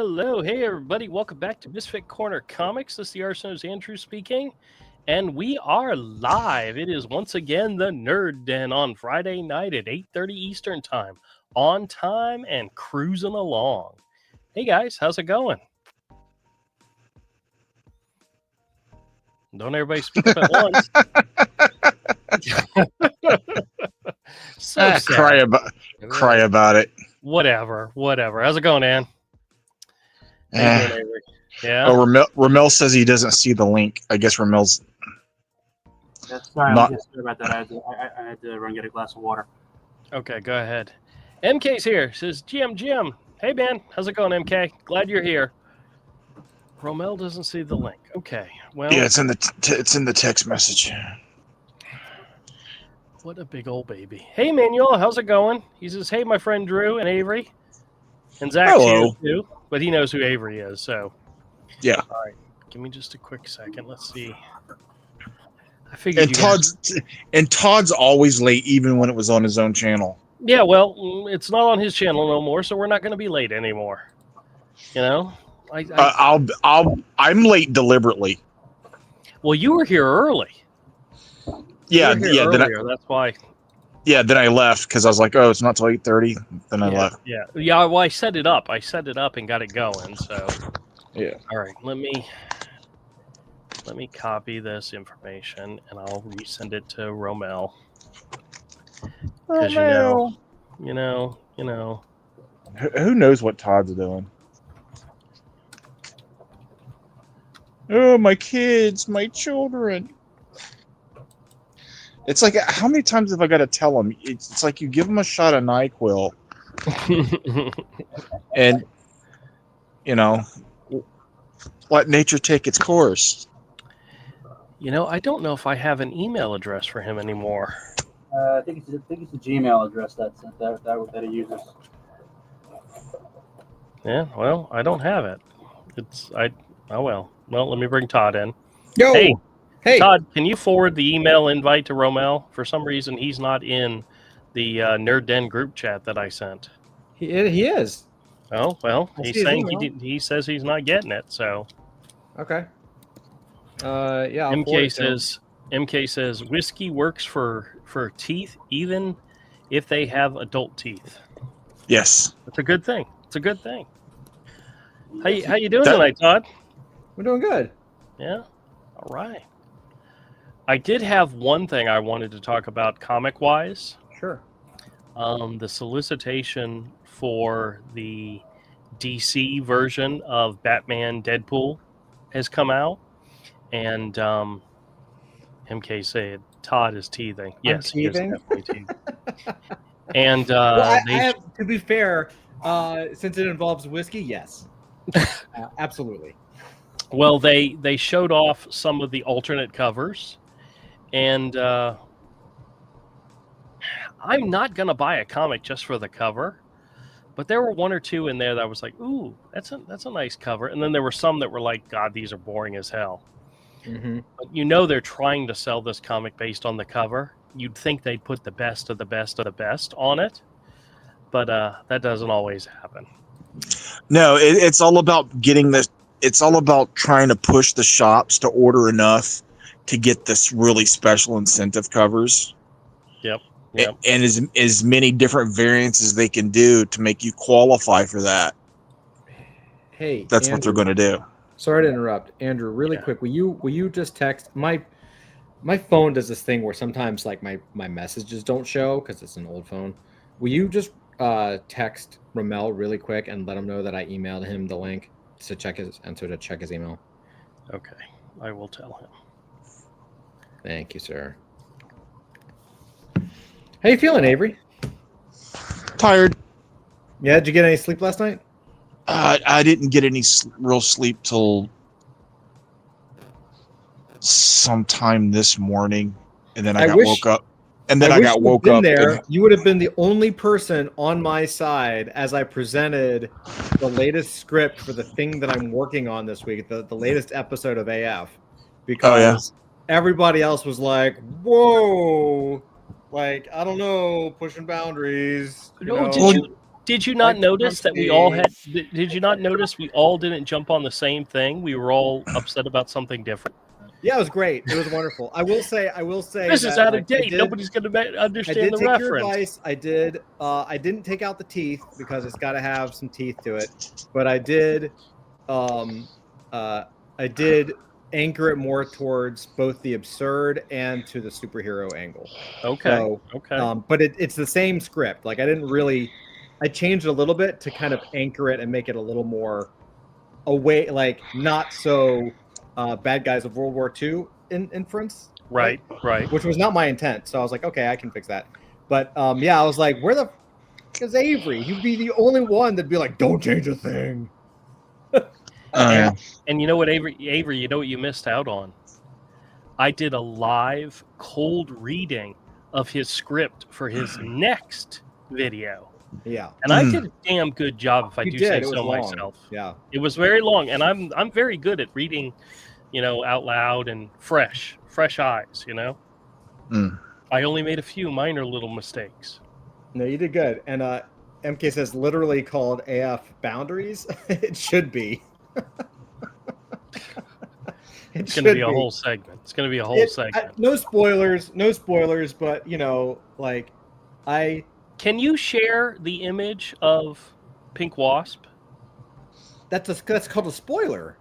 hello. Hey, everybody. Welcome back to Misfit Corner Comics. This is the Arsenal's Andrew speaking, and we are live. It is once again the Nerd Den on Friday night at 8:30 Eastern Time. On time and cruising along. Hey, guys. How's it going? Don't everybody speak up at once. So sad. Cry about it. Whatever. How's it going, Ann? How you doing, Avery? Yeah. Oh, Ramel says he doesn't see the link. I guess Ramel's. Sorry, Not- I'm just sorry about that. I had to run get a glass of water. Okay, go ahead. MK's here. Says GM. Hey, man. How's it going, MK? Glad you're here. Romel doesn't see the link. Okay. Well, Yeah, it's in the text message. what a big old baby. Hey, Manuel. How's it going? He says, hey, my friend Drew and Avery. And Zach's Hello. here, too. But he knows who Avery is, so. Yeah. All right. Give me just a quick second. Let's see. I figured And Todd's always late, even when it was on his own channel. Yeah, well, it's not on his channel no more, so we're not going to be late anymore. You know? I'm late deliberately. Well, you were here early. Yeah, You were here yeah. earlier, that's why. Then I left because I was like, oh, it's not till 8:30. Then I left. Yeah. Well, I set it up. And got it going. So. Yeah. All right. Let me copy this information and I'll resend it to Romel. Because you know. Who knows what Todd's doing? Oh, my kids, my children. It's like, how many times have I got to tell them? It's like you give them a shot of NyQuil, and let nature take its course. I don't know if I have an email address for him anymore. I think it's the Gmail address that he uses. Yeah, well, I don't have it. Oh well. Well, let me bring Todd in. Yo, hey, Todd, can you forward the email invite to Romel? For some reason, he's not in the Nerd Den group chat that I sent. he is. Oh well, I he's see his saying email. he says he's not getting it. So Okay. Yeah. I'll forward it to him. MK says whiskey works for teeth, even if they have adult teeth. Yes. It's a good thing. How you doing tonight, Todd? We're doing good. Yeah. All right. I did have one thing I wanted to talk about comic-wise. Sure. The solicitation for the DC version of Batman Deadpool has come out, and MK said Todd is teething. Yes, he is teething? definitely teething. And Well, I have, to be fair, since it involves whiskey, yes, absolutely. well, they showed off some of the alternate covers, and I'm not gonna buy a comic just for the cover. But there were one or two in there that I was like, ooh, that's a nice cover. And then there were some that were like, God, these are boring as hell. Mm-hmm. But they're trying to sell this comic based on the cover. You'd think they'd put the best of the best of the best on it. But that doesn't always happen. No, it's all about getting this. It's all about trying to push the shops to order enough to get this really special incentive covers. Yep. And as many different variants as they can do to make you qualify for that. Hey, That's Andrew, what they're going to do. Sorry to interrupt, Andrew. Really quick, will you just text my phone does this thing where sometimes like my messages don't show because it's an old phone. Will you just text Ramel really quick and let him know that I emailed him the link to check his email? Okay. I will tell him. Thank you, sir. How you feeling, Avery? Tired. Yeah, did you get any sleep last night? I didn't get any real sleep till sometime this morning, and then I woke up. And then I got woke up. You would have been the only person on my side as I presented the latest script for the thing that I'm working on this week, the latest episode of AF, because everybody else was like, "Whoa." Like, I don't know, pushing boundaries. Did you not Like, notice that we all had? Did you not notice we all didn't jump on the same thing? We were all upset about something different. Yeah, it was great. It was wonderful. I will say This is that, out like, of date. Nobody's going to I understand did the take your reference. advice. I did. I didn't take out the teeth because it's got to have some teeth to it. But I did. I did anchor it more towards both the absurd and to the superhero angle. Okay. So, Okay. but it's the same script. Like, I didn't really. I changed it a little bit to kind of anchor it and make it a little more away, like not so bad guys of World War II inference. Right. Right. Which was not my intent. So I was like, okay, I can fix that. But yeah, I was like, where the f is Avery? He'd be the only one that'd be like, don't change a thing. And you know what, Avery, you know what you missed out on? I did a live cold reading of his script for his next video. Yeah. And I did a damn good job, if I You do did. say It was so long. myself. Yeah. It was very long, and I'm very good at reading, out loud and fresh eyes, I only made a few minor little mistakes. No, you did good. And MK says literally called AF Boundaries. It should be. It's going to be a whole segment. It's going to be a whole segment. No spoilers, but like Can you share the image of Pink Wasp? that's called a spoiler.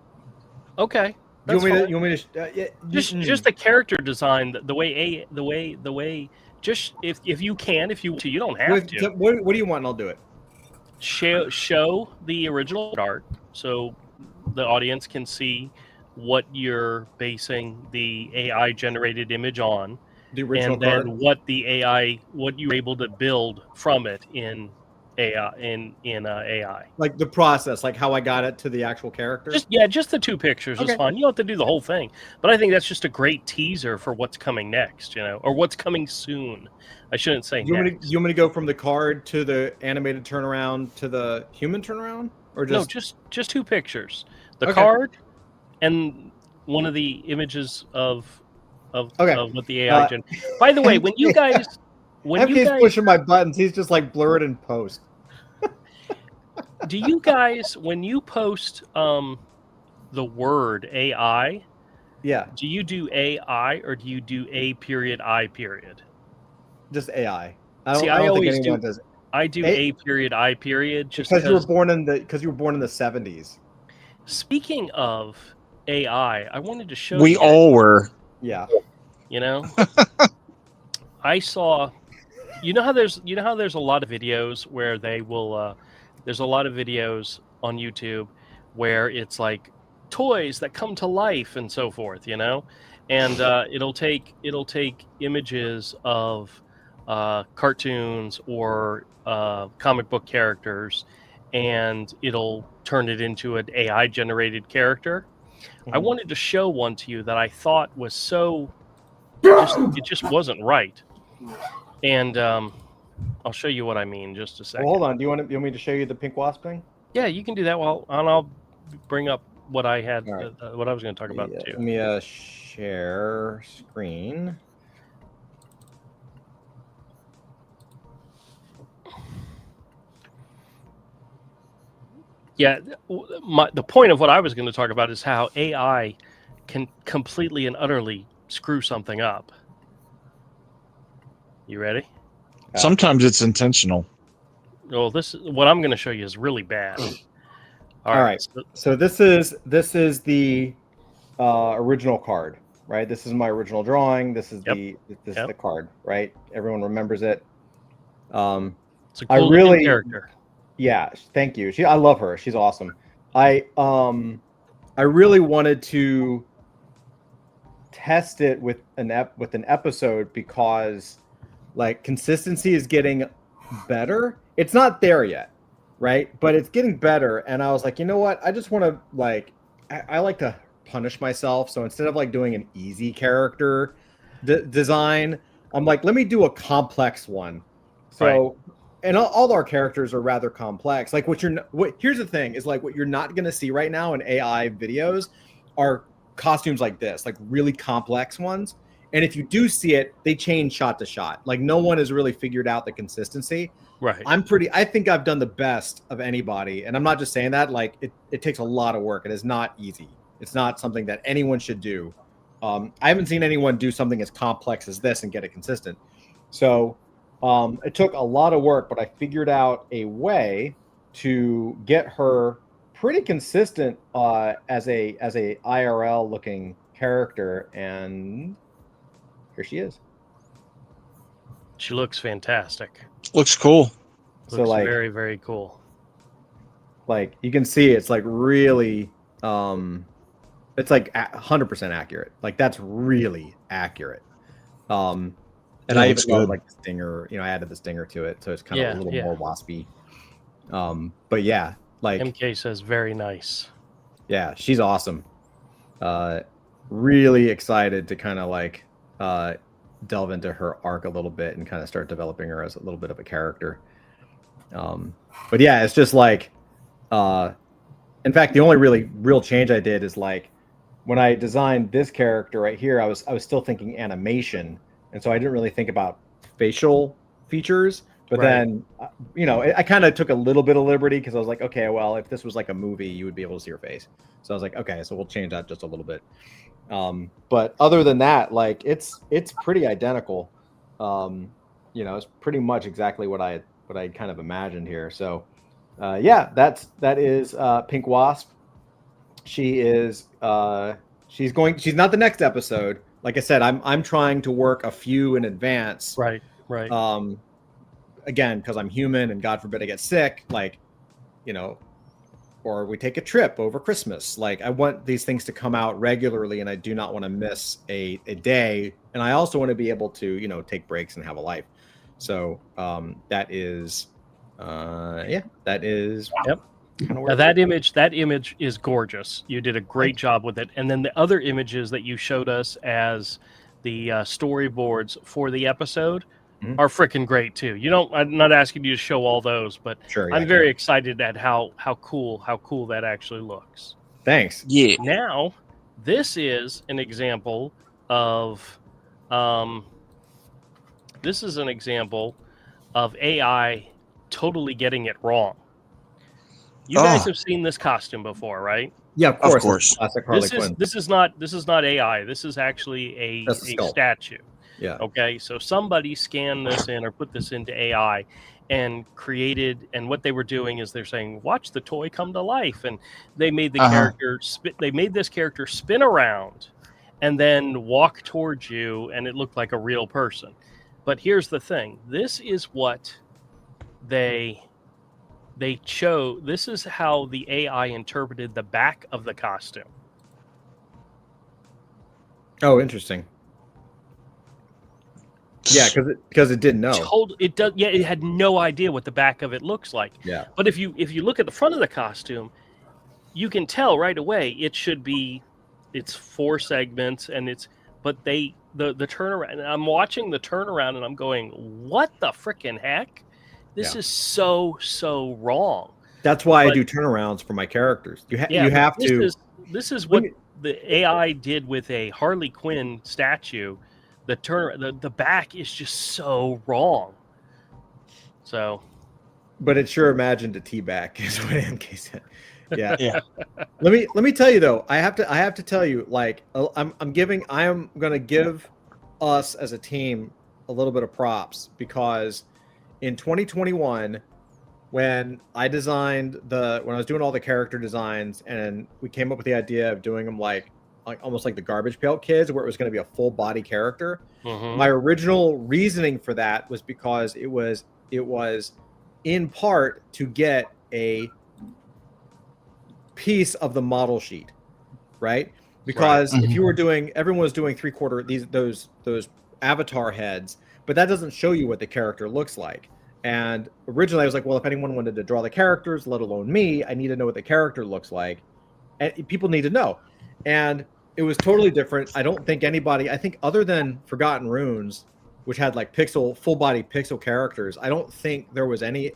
Okay. You want me to yeah, just the character design, the way just if you can, if you don't have to. What do you want? And I'll do it. Show the original art so the audience can see what you're basing the AI generated image on, The original and then card. what you're able to build from it in AI in AI. Like the process, like how I got it to the actual character. Just the two pictures is Okay. fine. You don't have to do the whole thing, but I think that's just a great teaser for what's coming next, or what's coming soon. I shouldn't say you next. want me to go from the card to the animated turnaround to the human turnaround, or just No, just two pictures: the Okay. card and one of the images of Okay. what the AI gen. By the way, when you guys pushing my buttons, he's just like blur it in post. do you guys when you post the word AI, Yeah, do you do AI or do you do I period? just AI. I See, don't I think always anyone do- does. I do A- I period just Because you were born in the 70s. Speaking of AI, I wanted to show We you. all were. Yeah. I saw. You know how there's a lot of videos where they will. There's a lot of videos on YouTube where it's like toys that come to life and so forth, and it'll take images of cartoons or comic book characters, and it'll turn it into an AI generated character. I wanted to show one to you that I thought was so it just wasn't right, and I'll show you what I mean in just a second. Well, hold on. Do you want me to show you the pink wasp thing? Yeah, you can do that. Well, and I'll bring up what I had, All right. what I was going to talk about Yeah, too. let me share screen. Yeah, the point of what I was going to talk about is how AI can completely and utterly screw something up. You ready? Sometimes it's intentional. Well, what I'm going to show you is really bad. All right. So this is the original card, right? This is my original drawing. This is the card, right? Everyone remembers it. It's a cool looking character. Yeah, thank you. I love her. She's awesome. I really wanted to test it with an episode because like consistency is getting better. It's not there yet, right? But it's getting better. And I was like, you know what? I just want to I like to punish myself. So instead of like doing an easy character design, I'm like, let me do a complex one. So. Right. And all our characters are rather complex. Like here's the thing is like what you're not going to see right now in AI videos are costumes like this, like really complex ones. And if you do see it, they change shot to shot. Like no one has really figured out the consistency. Right. I think I've done the best of anybody. And I'm not just saying that, like it takes a lot of work. It is not easy. It's not something that anyone should do. I haven't seen anyone do something as complex as this and get it consistent. So it took a lot of work, but I figured out a way to get her pretty consistent as a IRL looking character, and here she is. She looks fantastic. Looks cool. Looks like very, very cool. Like you can see, it's like really, it's like 100% accurate. Like that's really accurate. And Yeah, I looks even good. like the stinger. I added the stinger to it, so it's kind of a little Yeah. more waspy. But yeah, like MK says very nice. yeah, she's awesome. Really excited to kind of like delve into her arc a little bit and kind of start developing her as a little bit of a character. But yeah, it's just like, in fact, the only really real change I did is like when I designed this character right here, I was still thinking animation, and so I didn't really think about facial features. But Right. then, I kind of took a little bit of liberty because I was like, okay, well, if this was like a movie, you would be able to see her face. So I was like, okay, so we'll change that just a little bit. But other than that, like it's pretty identical. It's pretty much exactly what I kind of imagined here. So yeah, that is Pink Wasp. She is she's not the next episode. Like I said, I'm trying to work a few in advance. Right. Again, because I'm human and God forbid I get sick, like, or we take a trip over Christmas. Like I want these things to come out regularly and I do not want to miss a day. And I also want to be able to, take breaks and have a life. So that is, that is. Yep. Now that image is gorgeous. You did a great job with it. And then the other images that you showed us as the storyboards for the episode are freaking great too. I'm not asking you to show all those, but Sure, I'm very excited at how cool that actually looks. Thanks. Yeah. Now, this is an example of AI totally getting it wrong. You guys have seen this costume before, right? Yeah, of course. Of course. Classic Harley Quinn. This is not AI. This is actually a statue. Yeah. Okay. So somebody scanned this in or put this into AI and created, and what they were doing is they're saying, watch the toy come to life. And they made the character they made this character spin around and then walk towards you, and it looked like a real person. But here's the thing. This is what they chose. This is how the AI interpreted the back of the costume. Oh, interesting. Yeah, because it didn't know. It had no idea what the back of it looks like. Yeah. But if you look at the front of the costume, you can tell right away it's 4 segments, and the turnaround. And I'm watching the turnaround and I'm going, what the freaking heck? This is so wrong. That's why I do turnarounds for my characters. You have to. This is what the AI did with a Harley Quinn statue. The back is just so wrong. So, but it sure imagined a T-back is what MK said. Yeah. Yeah. Let me tell you though. I have to tell you, like I am going to give us as a team a little bit of props, because in 2021, when I was doing all the character designs, and we came up with the idea of doing them like almost like the Garbage Pail Kids, where it was going to be a full body character. My original reasoning for that was because it was in part to get a piece of the model sheet, right? Because if you were everyone was doing 3/4 those avatar heads, but that doesn't show you what the character looks like. And originally I was like, well, if anyone wanted to draw the characters, let alone me, I need to know what the character looks like, and people need to know. And it was totally different. I don't think anybody, I think other than Forgotten Runes, which had like full body pixel characters, I don't think there was any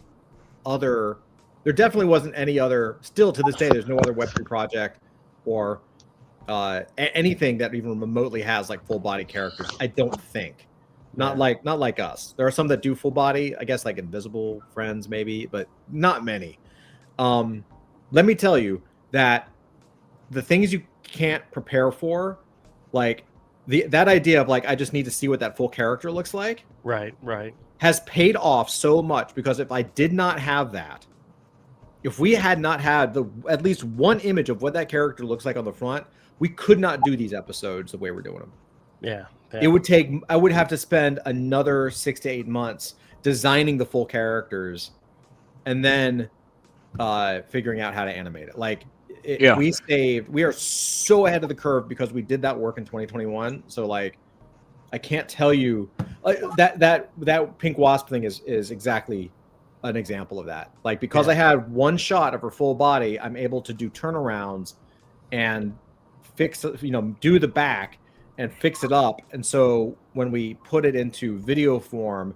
other, there definitely wasn't any other, still to this day, there's no other Web3 project or anything that even remotely has like full body characters. I don't think. Not like us. There are some that do full body. I guess like Invisible Friends maybe, but not many. Let me tell you that the things you can't prepare for, like that idea of like I just need to see what that full character looks like. Right. Has paid off so much, because if I did not have that, if we had not had at least one image of what that character looks like on the front, we could not do these episodes the way we're doing them. Yeah. It would take, I would have to spend another 6 to 8 months designing the full characters and then figuring out how to animate it. Like we are so ahead of the curve because we did that work in 2021. So like, I can't tell you that pink wasp thing is exactly an example of that. Like, because I had one shot of her full body, I'm able to do turnarounds and fix, do the back and fix it up. And so when we put it into video form,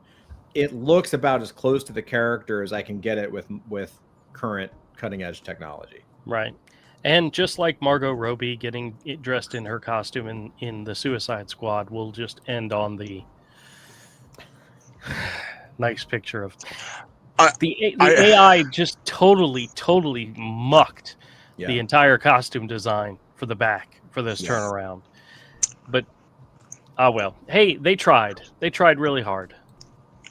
it looks about as close to the character as I can get it with current cutting edge technology. Right. And just like Margot Robbie getting dressed in her costume in the Suicide Squad, we'll just end on the nice picture of the AI just totally mucked the entire costume design for the back for this turnaround. But well, hey, they tried really hard.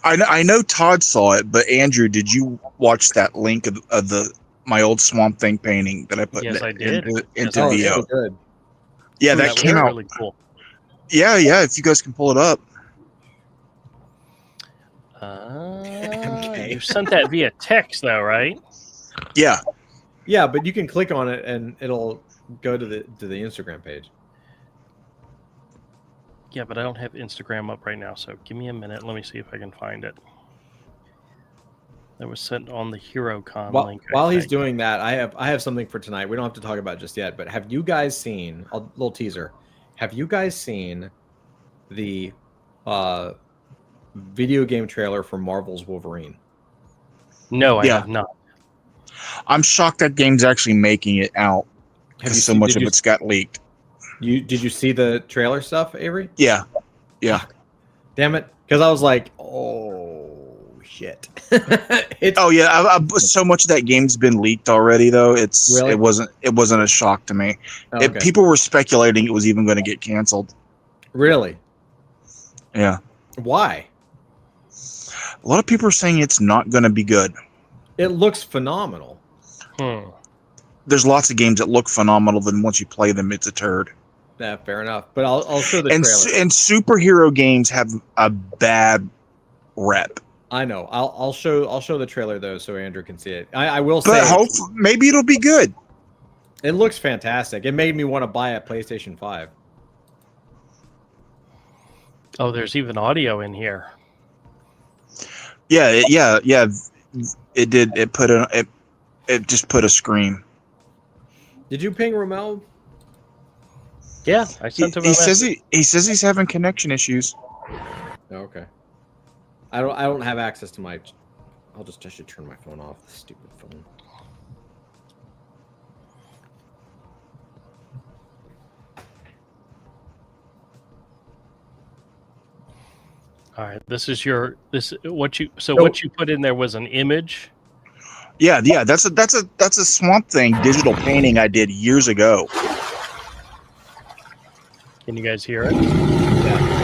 I know Todd saw it, but Andrew, did you watch that link of my old Swamp Thing painting that I put I did. into VO? Good. Yeah, that came out really cool. Yeah, if you guys can pull it up. You sent that via text though, right? Yeah, but you can click on it and it'll go to the Instagram page. Yeah, but I don't have Instagram up right now, so give me a minute. Let me see if I can find it. That was sent on the HeroCon link. While he's doing that, I have something for tonight. We don't have to talk about it just yet, but have you guys seen a little teaser? Have you guys seen the video game trailer for Marvel's Wolverine? No, I have not. I'm shocked that game's actually making it out because so much of it's got leaked. Did you see the trailer stuff, Avery? Yeah. Damn it, because I was like, oh shit. So much of that game's been leaked already, though. Really? It wasn't a shock to me. Okay. People were speculating it was even going to get canceled. Really? Yeah. Why? A lot of people are saying it's not going to be good. It looks phenomenal. There's lots of games that look phenomenal, then once you play them, it's a turd. Yeah, fair enough. But I'll show the trailer. And superhero games have a bad rep. I know. I'll show the trailer though, so Andrew can see it. I will say, but maybe it'll be good. It looks fantastic. It made me want to buy a PlayStation 5. Oh, there's even audio in here. Yeah. It did. It just put a scream. Did you ping Romel? Yeah, I sent him. He says he's having connection issues. Oh, okay. I don't have access to my. I should turn my phone off. This stupid phone. All right, what you put in there was an image. Yeah, that's a Swamp Thing digital painting I did years ago. Can you guys hear it? Yeah.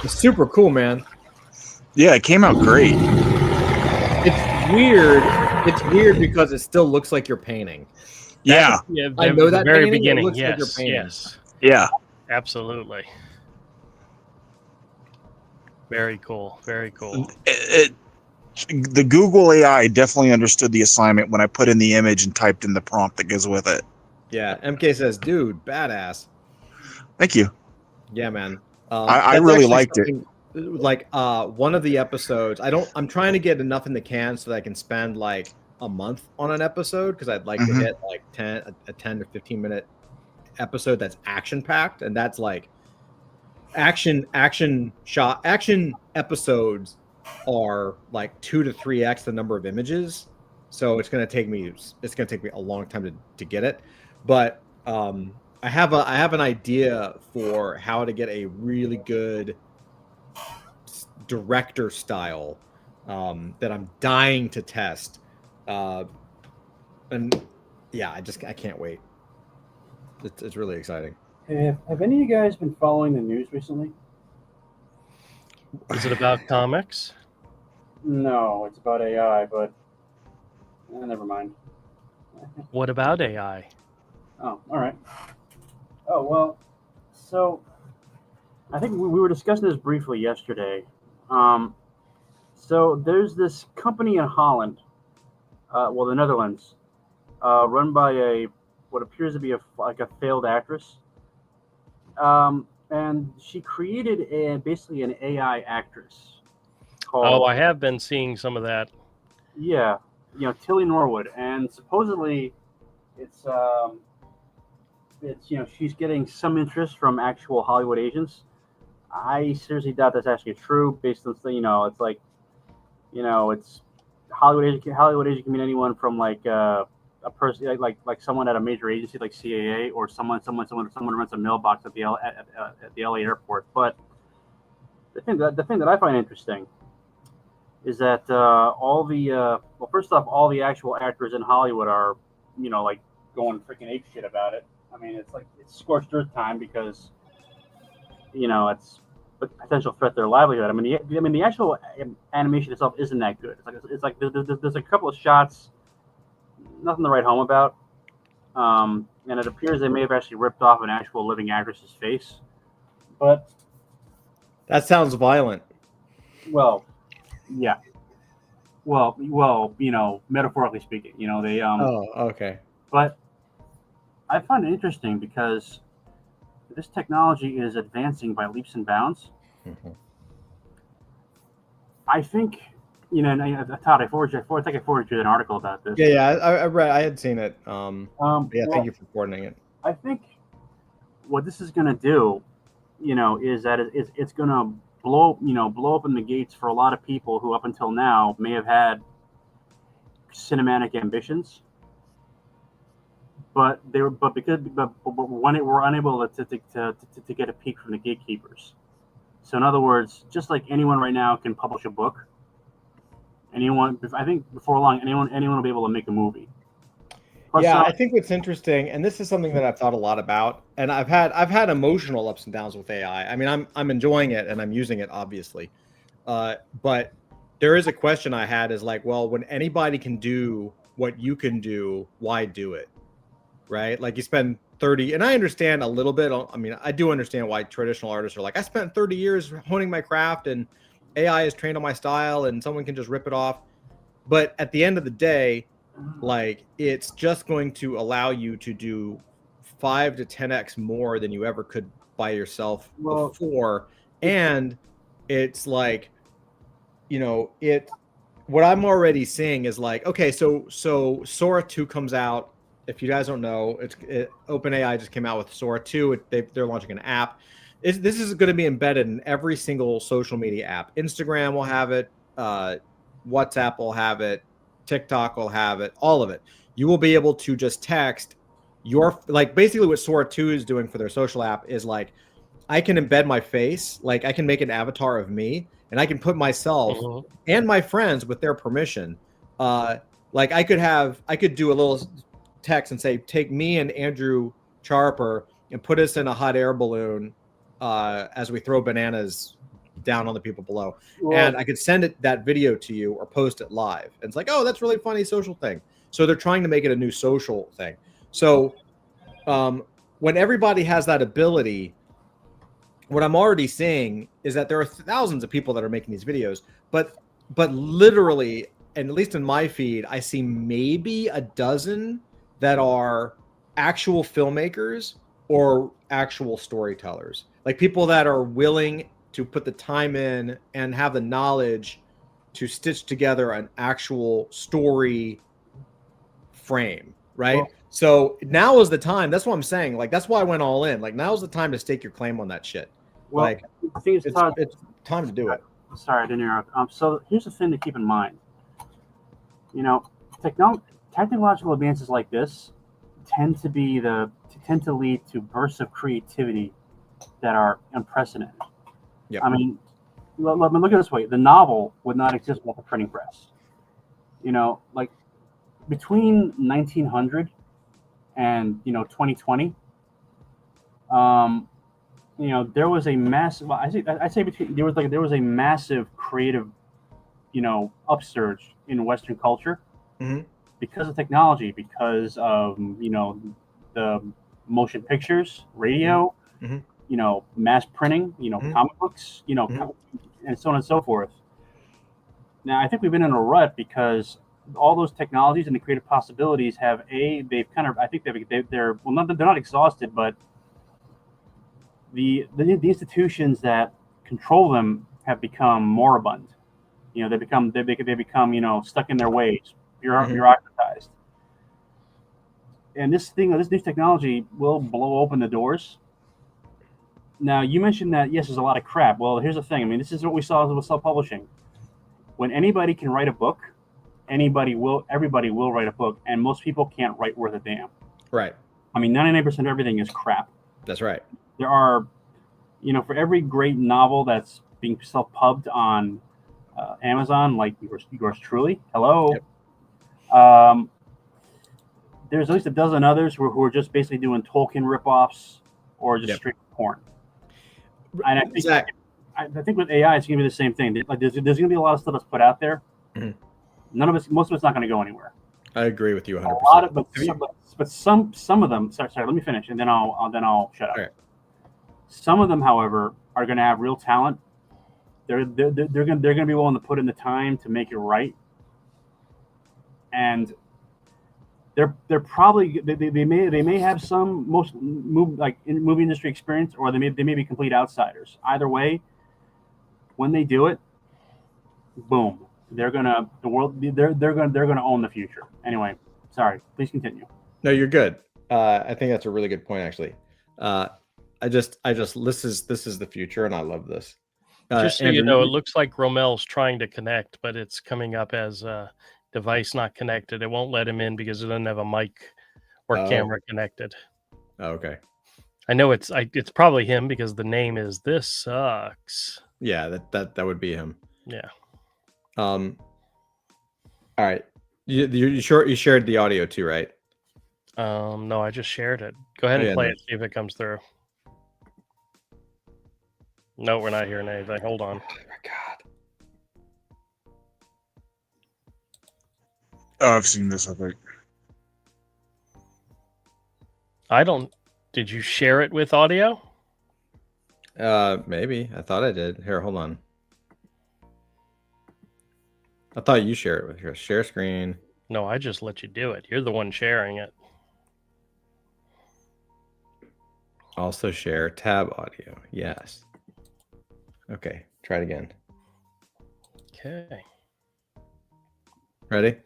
It's super cool, man. Yeah, it came out great. It's weird. It's weird because it still looks like you're painting. Yeah, I know that very painting, beginning. Like Yes, you're painting. yes, yeah. Absolutely. Very cool. Very cool. The Google AI definitely understood the assignment when I put in the image and typed in the prompt that goes with it. Yeah, MK says, "Dude, badass." Thank you. Yeah, man. I really liked it. Like one of the episodes, I'm trying to get enough in the can so that I can spend like a month on an episode because I'd like to hit like a 10 to 15 minute episode that's action packed, and that's like action episodes are like 2 to 3x the number of images. so it's going to take me a long time to get it, but I have an idea for how to get a really good director style that I'm dying to test, and yeah, I can't wait. It's really exciting. Have any of you guys been following the news recently? Is it about comics? No, it's about AI, but never mind. What about AI? Oh, all right. Oh, well, so I think we were discussing this briefly yesterday. So there's this company in Holland, the Netherlands, run by what appears to be like a failed actress. And she created basically an AI actress called. Oh, I have been seeing some of that. Yeah, Tilly Norwood, and supposedly it's she's getting some interest from actual Hollywood agents. I seriously doubt that's actually true, based on it's like, it's Hollywood agent can mean anyone from like a person like someone at a major agency like CAA, or someone runs a mailbox at the LA airport. But the thing that I find interesting is that first off, all the actual actors in Hollywood are like going freaking ape shit about it. I mean, it's like it's scorched earth time, because it's a potential threat to their livelihood. I mean, the actual animation itself isn't that good. It's like there's a couple of shots, nothing to write home about, and it appears they may have actually ripped off an actual living actress's face. But that sounds violent. Well, yeah. Well, metaphorically speaking, they Oh, okay. But I find it interesting because this technology is advancing by leaps and bounds. Mm-hmm. I think, Todd, I think I forwarded you an article about this. Yeah, I read. I had seen it. Thank you for coordinating it. I think what this is going to do, is that it's going to blow open the gates for a lot of people who up until now may have had cinematic ambitions, but when it were unable to get a peek from the gatekeepers. So in other words, just like anyone right now can publish a book, I think before long anyone will be able to make a movie. I think what's interesting, and this is something that I've thought a lot about, and I've had emotional ups and downs with AI. I mean, I'm enjoying it and I'm using it, obviously, but there is a question I had, is like, well, when anybody can do what you can do, why do it? Right? Like, you spend 30, and I understand a little bit. I mean, I do understand why traditional artists are like, I spent 30 years honing my craft and AI is trained on my style and someone can just rip it off. But at the end of the day, like, it's just going to allow you to do 5 to 10x more than you ever could by yourself before. And it's like, what I'm already seeing is like, okay, so Sora 2 comes out. If you guys don't know, OpenAI just came out with Sora 2. They're launching an app. This is going to be embedded in every single social media app. Instagram will have it. WhatsApp will have it. TikTok will have it. All of it. You will be able to just text basically what Sora 2 is doing for their social app is like, I can embed my face. Like, I can make an avatar of me, and I can put myself and my friends with their permission. Like, I could do a little text and say, take me and Andrew Charper and put us in a hot air balloon as we throw bananas down on the people below. And I could send that video to you or post it live. And it's like, oh, that's really funny social thing. So they're trying to make it a new social thing. So when everybody has that ability, what I'm already seeing is that there are thousands of people that are making these videos, but literally, and at least in my feed, I see maybe a dozen that are actual filmmakers or actual storytellers, like people that are willing to put the time in and have the knowledge to stitch together an actual story frame, right? Well, so now is the time. That's what I'm saying. Like, that's why I went all in. Like, now's the time to stake your claim on that shit. Well, like, it's time to do it. Sorry, I didn't interrupt. So here's the thing to keep in mind. technological advances like this tend to lead to bursts of creativity that are unprecedented. Yep. I mean, look at it this way: the novel would not exist without the printing press. Like between 1900 and 2020, there was a massive. Well, I say between there was a massive creative, upsurge in Western culture because of technology, because of the motion pictures, radio, mass printing, comic books, and so on and so forth. Now, I think we've been in a rut because all those technologies and the creative possibilities they're not exhausted, but the institutions that control them have become moribund. They become stuck in their ways, bureaucratized. And this new technology will blow open the doors. Now, you mentioned that yes, there's a lot of crap. Well, here's the thing. I mean, this is what we saw with self-publishing. When anybody can write a book, everybody will write a book, and most people can't write worth a damn. Right. I mean, 99% of everything is crap. That's right. There are, for every great novel that's being self-pubbed on Amazon, like yours truly, hello. Yep. There's at least a dozen others who are just basically doing Tolkien ripoffs or just straight porn. And I think with AI, it's going to be the same thing. Like there's going to be a lot of stuff that's put out there. Most of it's not going to go anywhere. I agree with you 100%. A lot of, but some of them. Sorry, let me finish, and then I'll shut up. Right. Some of them, however, are going to have real talent. They're going to be willing to put in the time to make it right, and they're probably they may have some movie industry experience, or they may be complete outsiders. Either way, when they do it, boom, they're gonna own the future. Anyway, sorry, please continue. No, you're good. I think that's a really good point, actually. I just this is the future, and I love this. Just so you know, it looks like Romel's trying to connect, but it's coming up as device not connected. It won't let him in because it doesn't have a mic or camera connected. Oh, okay. I know it's probably him because the name is This Sucks. Yeah, that would be him. Yeah. All right. You shared the audio too, right? No, I just shared it. Go ahead and play it, see if it comes through. No, we're not hearing anything. Hold on. Oh my God. Oh, I've seen this, I think. Did you share it with audio? Maybe. I thought I did. Here, hold on. I thought you shared it with your share screen. No, I just let you do it. You're the one sharing it. Also share tab audio. Yes. Okay, try it again. Okay. Ready?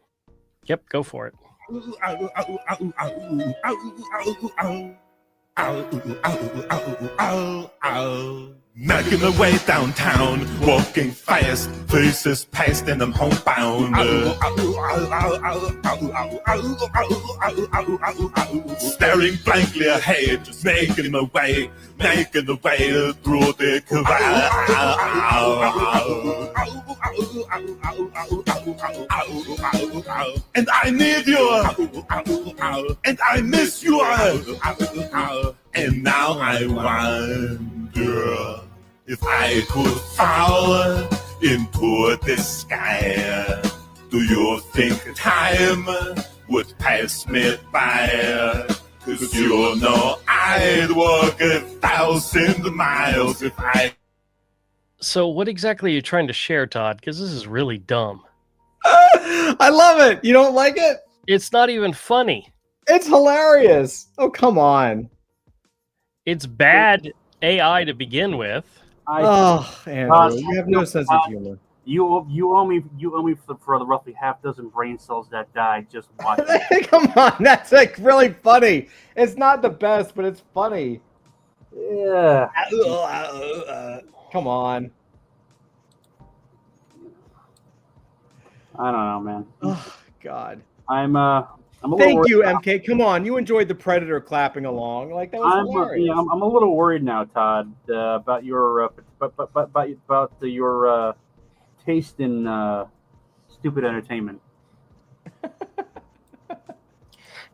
Yep, go for it. Making my way downtown, walking fast, faces past and I'm homebound. Staring blankly ahead, just making my way through the crowd. And I need you, and I miss you, and now I wonder if I could fall into the sky. Do you think time would pass me by? 'Cause you know I'd walk 1,000 miles if I... So what exactly are you trying to share, Todd? Because this is really dumb. I love it. You don't like it? It's not even funny. It's hilarious. Oh, come on. It's bad AI to begin with. Andrew, you have no sense of humor. You owe me for the roughly half dozen brain cells that died just watching. Come on, that's like really funny. It's not the best, but it's funny. Yeah. Come on. I don't know, man. Oh God. I'm a little Thank worried you, now. MK. Come on, you enjoyed the Predator clapping along. Like that was hilarious. I'm a little worried now, Todd, about your about your taste in stupid entertainment.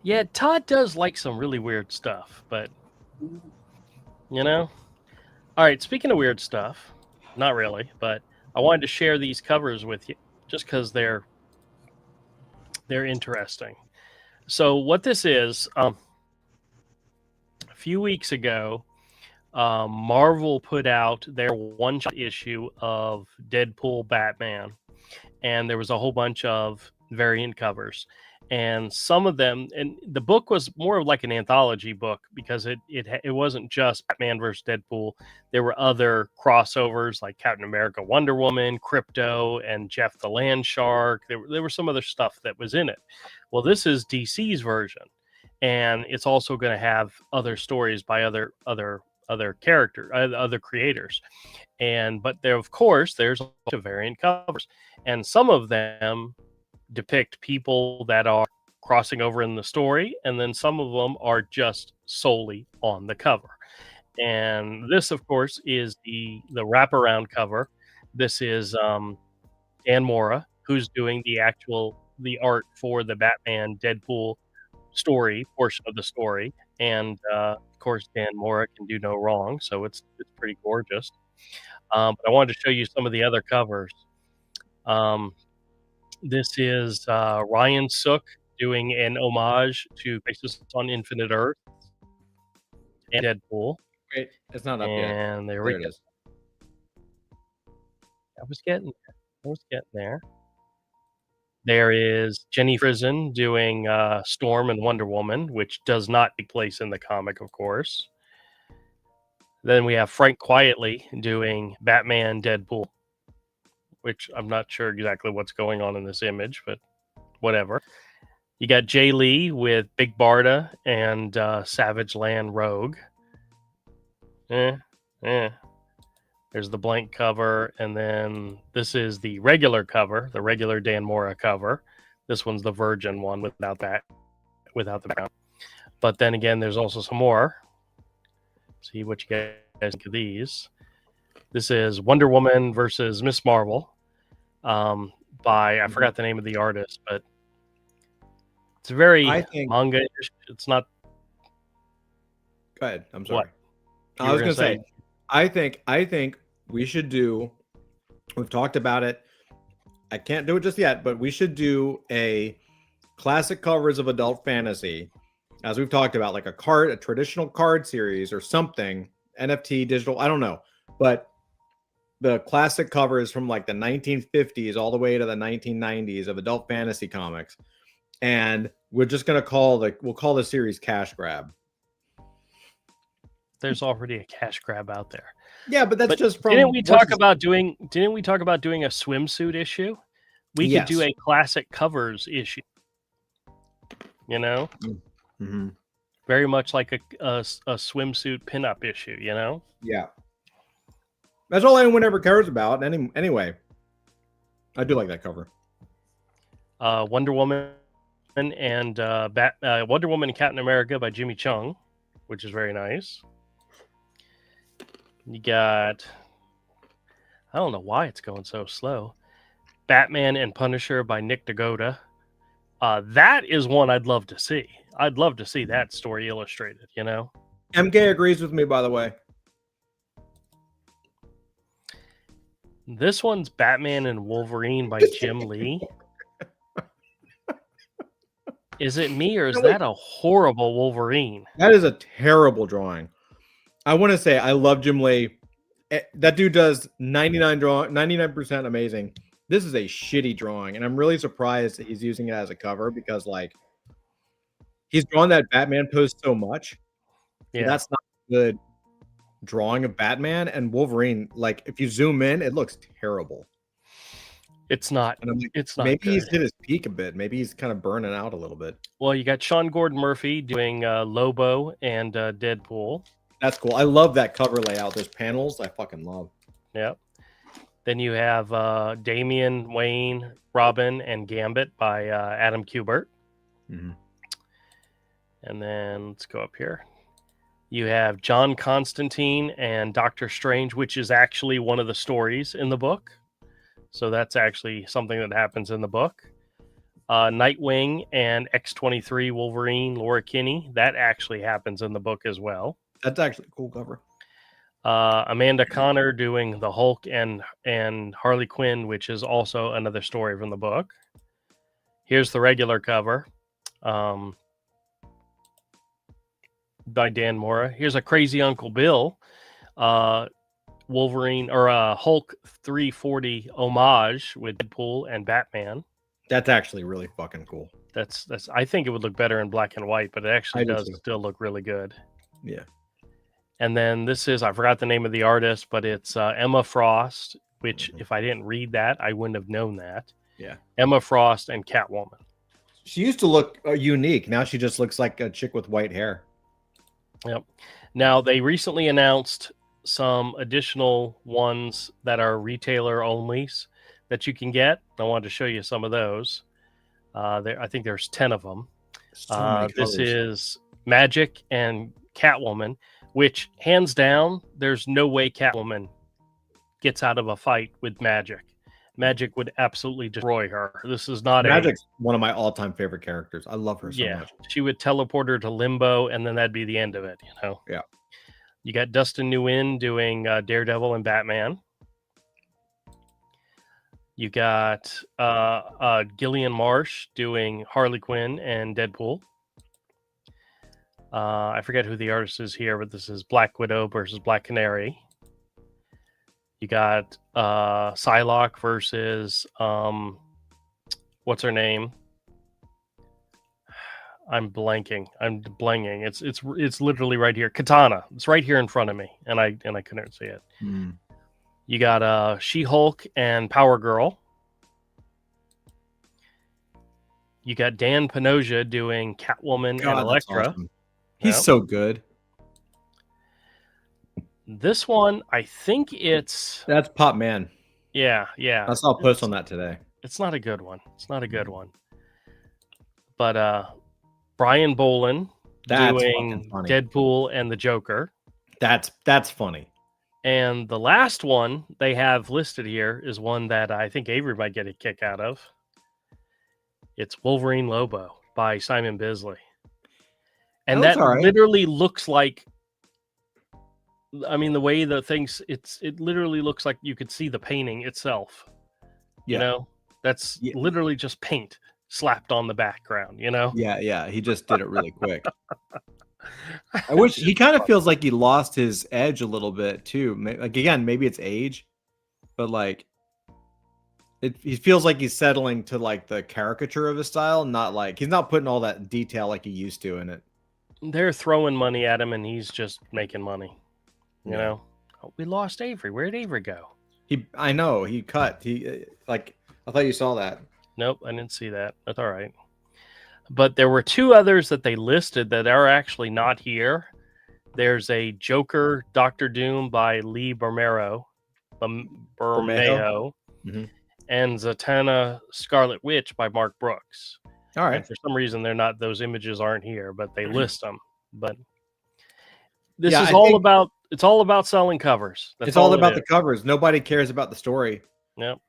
Yeah, Todd does like some really weird stuff, but you know. All right, speaking of weird stuff, not really, but I wanted to share these covers with you just because they're interesting. So what this is, a few weeks ago, Marvel put out their one-shot issue of Deadpool Batman, and there was a whole bunch of variant covers. And some of them, and the book was more of like an anthology book because it wasn't just Batman versus Deadpool. There were other crossovers like Captain America, Wonder Woman, Crypto, and Jeff the Land Shark. There was some other stuff that was in it. Well, this is DC's version, and it's also going to have other stories by other creators. But there, of course, there's a bunch of variant covers, and some of them depict people that are crossing over in the story, and then some of them are just solely on the cover. And this, of course, is the wraparound cover. This is Dan Mora, who's doing the art for the Batman Deadpool story portion of the story, and of course Dan Mora can do no wrong, so it's pretty gorgeous. But I wanted to show you some of the other covers. This is Ryan Sook doing an homage to Crisis on Infinite Earth and Deadpool. Wait, it's not up yet. And there we go. I was getting there. There is Jenny Frison doing Storm and Wonder Woman, which does not take place in the comic, of course. Then we have Frank Quietly doing Batman Deadpool, which I'm not sure exactly what's going on in this image, but whatever. You got Jay Lee with Big Barda and Savage Land Rogue. There's the blank cover, and then this is the regular cover, the regular Dan Mora cover. This one's the Virgin one without the background. But then again, there's also some more. See what you guys think of these. This is Wonder Woman versus Miss Marvel. I forgot the name of the artist, but it's very manga-ish. It's not. Go ahead. I'm sorry. I was going to say, I think we should do. We've talked about it. I can't do it just yet, but we should do a classic covers of adult fantasy, as we've talked about, like a traditional card series or something, NFT, digital. I don't know, but the classic covers from like the 1950s all the way to the 1990s of adult fantasy comics, and we're just gonna call the series Cash Grab. There's already a cash grab out there. Yeah, but that's just from. Didn't we talk about doing a swimsuit issue? We could do a classic covers issue. You know, very much like a swimsuit pinup issue. You know. Yeah. That's all anyone ever cares about. Anyway, I do like that cover. Wonder Woman and Wonder Woman and Captain America by Jimmy Chung, which is very nice. You got, I don't know why it's going so slow, Batman and Punisher by Nick Dagoda. That is one I'd love to see. I'd love to see that story illustrated, you know? MK agrees with me, by the way. This one's Batman and Wolverine by Jim Lee. Is it me, or is that a horrible Wolverine? That is a terrible drawing. I want to say I love Jim Lee. That dude does 99% amazing. This is a shitty drawing, and I'm really surprised that he's using it as a cover because, like, he's drawn that Batman pose so much. Yeah, that's not a good drawing of Batman. And Wolverine, like, if you zoom in, it looks terrible. It's not. And I'm like, it's not. Maybe good. He's hit his peak a bit. Maybe he's kind of burning out a little bit. Well, you got Sean Gordon Murphy doing Lobo and Deadpool. That's cool. I love that cover layout. Those panels, I fucking love. Yep. Then you have Damian Wayne, Robin, and Gambit by Adam Kubert. Mhm. And then let's go up here. You have John Constantine and Doctor Strange, which is actually one of the stories in the book. So that's actually something that happens in the book. Nightwing and X-23 Wolverine, Laura Kinney, that actually happens in the book as well. That's actually a cool cover. Amanda Connor doing the Hulk and Harley Quinn, which is also another story from the book. Here's the regular cover by Dan Mora. Here's a Crazy Uncle Bill Wolverine or Hulk 340 homage with Deadpool and Batman. That's actually really fucking cool. That's I think it would look better in black and white, but it actually does still look really good. Yeah. And then this is, I forgot the name of the artist, but it's Emma Frost, which if I didn't read that, I wouldn't have known that. Yeah. Emma Frost and Catwoman. She used to look unique. Now she just looks like a chick with white hair. Yep. Now they recently announced some additional ones that are retailer onlys that you can get. I wanted to show you some of those. I think there's 10 of them. This is Magic and Catwoman, which hands down, there's no way Catwoman gets out of a fight with Magic. Magic would absolutely destroy her. This is not Magic's one of my all-time favorite characters. I love her so much. She would teleport her to Limbo, and then that'd be the end of it, you know? Yeah. You got Dustin Nguyen doing Daredevil and Batman. You got Gillian Marsh doing Harley Quinn and Deadpool. I forget who the artist is here, but this is Black Widow versus Black Canary. You got Psylocke versus what's her name? I'm blanking. It's literally right here. Katana. It's right here in front of me, and I couldn't see it. You got She-Hulk and Power Girl. You got Dan Panoja doing Catwoman and Elektra. Awesome. He's so good. This one, I think that's Pop Man. Yeah. I saw a post on that today. It's not a good one. But Brian Bolin doing Deadpool and the Joker. That's funny. And the last one they have listed here is one that I think Avery might get a kick out of. It's Wolverine Lobo by Simon Bisley. And that literally looks like, I mean, the way the things, it literally looks like you could see the painting itself. You know, that's literally just paint slapped on the background, you know? Yeah. He just did it really quick. I wish he kind of feels like he lost his edge a little bit too. Like, again, maybe it's age, but like he feels like he's settling to like the caricature of his style, not like he's not putting all that detail like he used to in it. They're throwing money at him and he's just making money. You know, we lost Avery. Where'd Avery go? I know he cut. I thought you saw that. Nope, I didn't see that. That's all right. But there were two others that they listed that are actually not here. There's a Joker Doctor Doom by Lee Bermejo, Mm-hmm. and Zatanna Scarlet Witch by Mark Brooks. All right. And for some reason, those images aren't here, but they list them. But this is about. It's all about selling covers. It's all about the covers. Nobody cares about the story. Yep.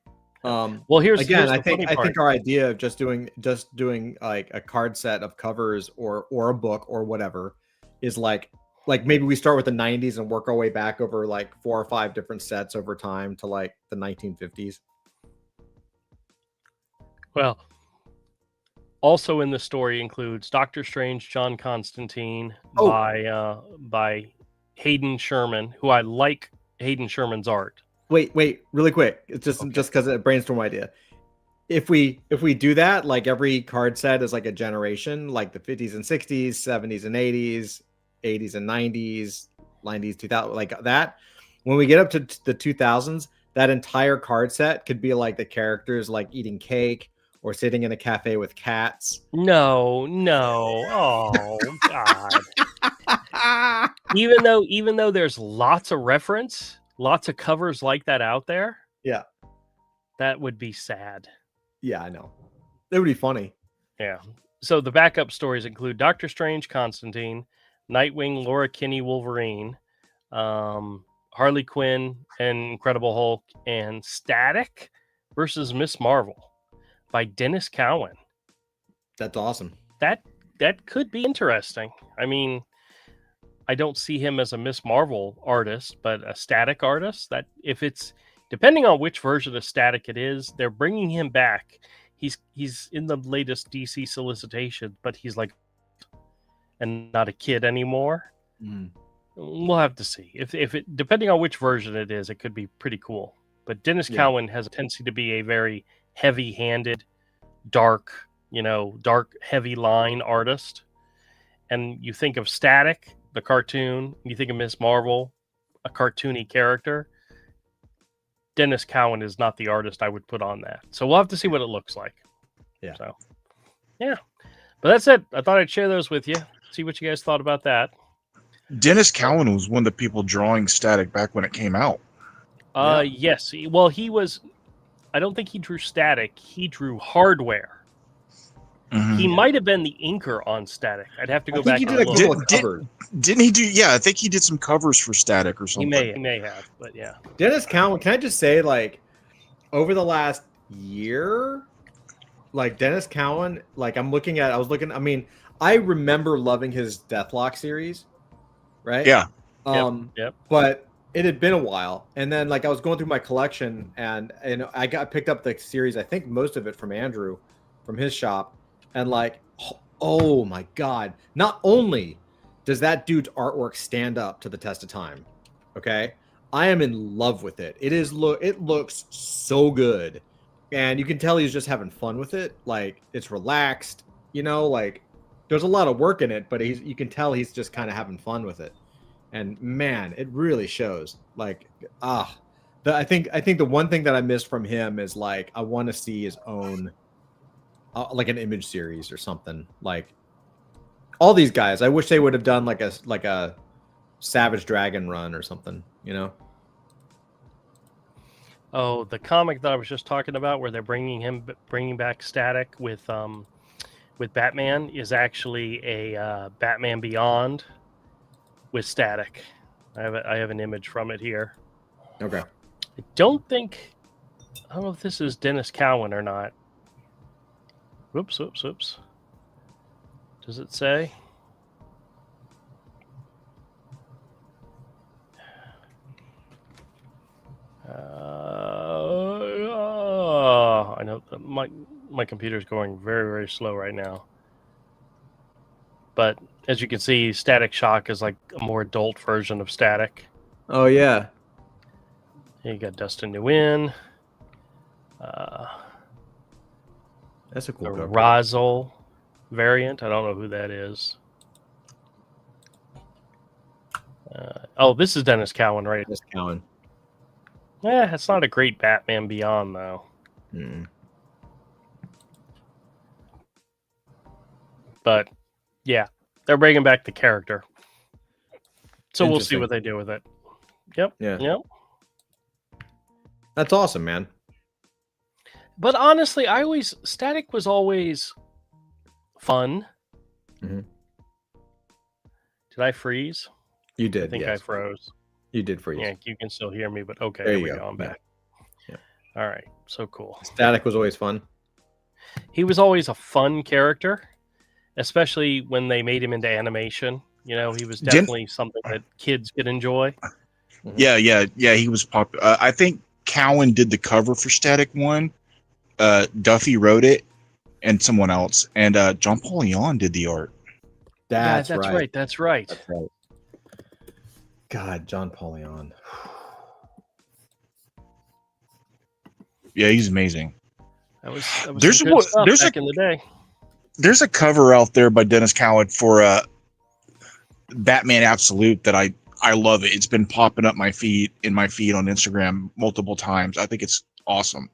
Well, here's I think our idea of just doing like a card set of covers or a book or whatever is like maybe we start with the 90s and work our way back over like 4 or 5 different sets over time to like the 1950s. Well, also in the story includes Doctor Strange, John Constantine by Hayden Sherman, who I like Hayden Sherman's art. Wait, really quick. It's just because a brainstorm idea. If we do that, like every card set is like a generation, like the 50s and 60s, 70s and 80s, 80s and 90s, 90s, 2000, like that. When we get up to the 2000s, that entire card set could be like the characters like eating cake or sitting in a cafe with cats. No. Oh God. Even though there's lots of reference, lots of covers like that out there. Yeah. That would be sad. Yeah, I know. It would be funny. Yeah. So the backup stories include Doctor Strange, Constantine, Nightwing, Laura Kinney, Wolverine, Harley Quinn, and Incredible Hulk, and Static versus Miss Marvel by Dennis Cowan. That's awesome. That could be interesting. I mean, I don't see him as a Miss Marvel artist, but a Static artist. That if it's depending on which version of Static it is, they're bringing him back. He's in the latest DC solicitation, but he's like, and not a kid anymore. We'll have to see if it depending on which version it is. It could be pretty cool. But Dennis Cowan has a tendency to be a very heavy-handed, dark, heavy line artist. And you think of Static, the cartoon, you think of Miss Marvel, a cartoony character. Dennis Cowan is not the artist I would put on that. So we'll have to see what it looks like. Yeah. So, yeah. But that's it. I thought I'd share those with you. See what you guys thought about that. Dennis Cowan was one of the people drawing Static back when it came out. Yes. Well, he was. I don't think he drew Static. He drew Hardware. Mhm. He might have been the inker on Static. I'd have to go back He and did a look. couple of covers. Didn't he do? Yeah, I think he did some covers for Static or He something. may have, but yeah. Dennis Cowan, can I just say, like, over the last year, like Dennis Cowan, like I mean, I remember loving his Deathlock series, right? Yeah. Yep. But it had been a while, and then like I was going through my collection, and I picked up the series. I think most of it from Andrew, from his shop, and like, oh my god! Not only does that dude's artwork stand up to the test of time, okay, I am in love with it. It looks so good, and you can tell he's just having fun with it. Like it's relaxed, like there's a lot of work in it, but you can tell he's just kind of having fun with it. And man, it really shows. Like, I think the one thing that I missed from him is like I want to see his own, like an Image series or something. Like all these guys, I wish they would have done like a Savage Dragon run or something. Oh, the comic that I was just talking about, where they're bringing back Static with Batman, is actually a Batman Beyond with Static. I have an image from it here. Okay. I don't know if this is Dennis Cowan or not. Whoops. Does it say? I know my computer's going very, very slow right now. But as you can see, Static Shock is like a more adult version of Static. Oh yeah. You got Dustin Nguyen. That's a cool The cover. Razzle variant. I don't know who that is. This is Dennis Cowan, right? Dennis Cowan. Yeah, it's not a great Batman Beyond, though. But, yeah, they're bringing back the character. So we'll see what they do with it. Yep. Yeah. Yep. That's awesome, man. But honestly, Static was always fun. Mhm. Did I freeze? You did. I think yes. I froze. You did freeze. Yeah, you can still hear me, but okay, There here you we go. go. I'm back. Yeah. All right, so cool. Static was always fun. He was always a fun character, especially when they made him into animation. He was definitely something that kids could enjoy. Yeah. He was popular. I think Cowan did the cover for Static One. Duffy wrote it, and someone else. And John Paul Leon did the art. That's right. That's right. That's right. God, John Paul Leon. Yeah, he's amazing. That was There's some good stuff there's back in the day. There's a cover out there by Dennis Cowan for Batman Absolute that I love it. It's been popping up in my feed on Instagram multiple times. I think it's awesome.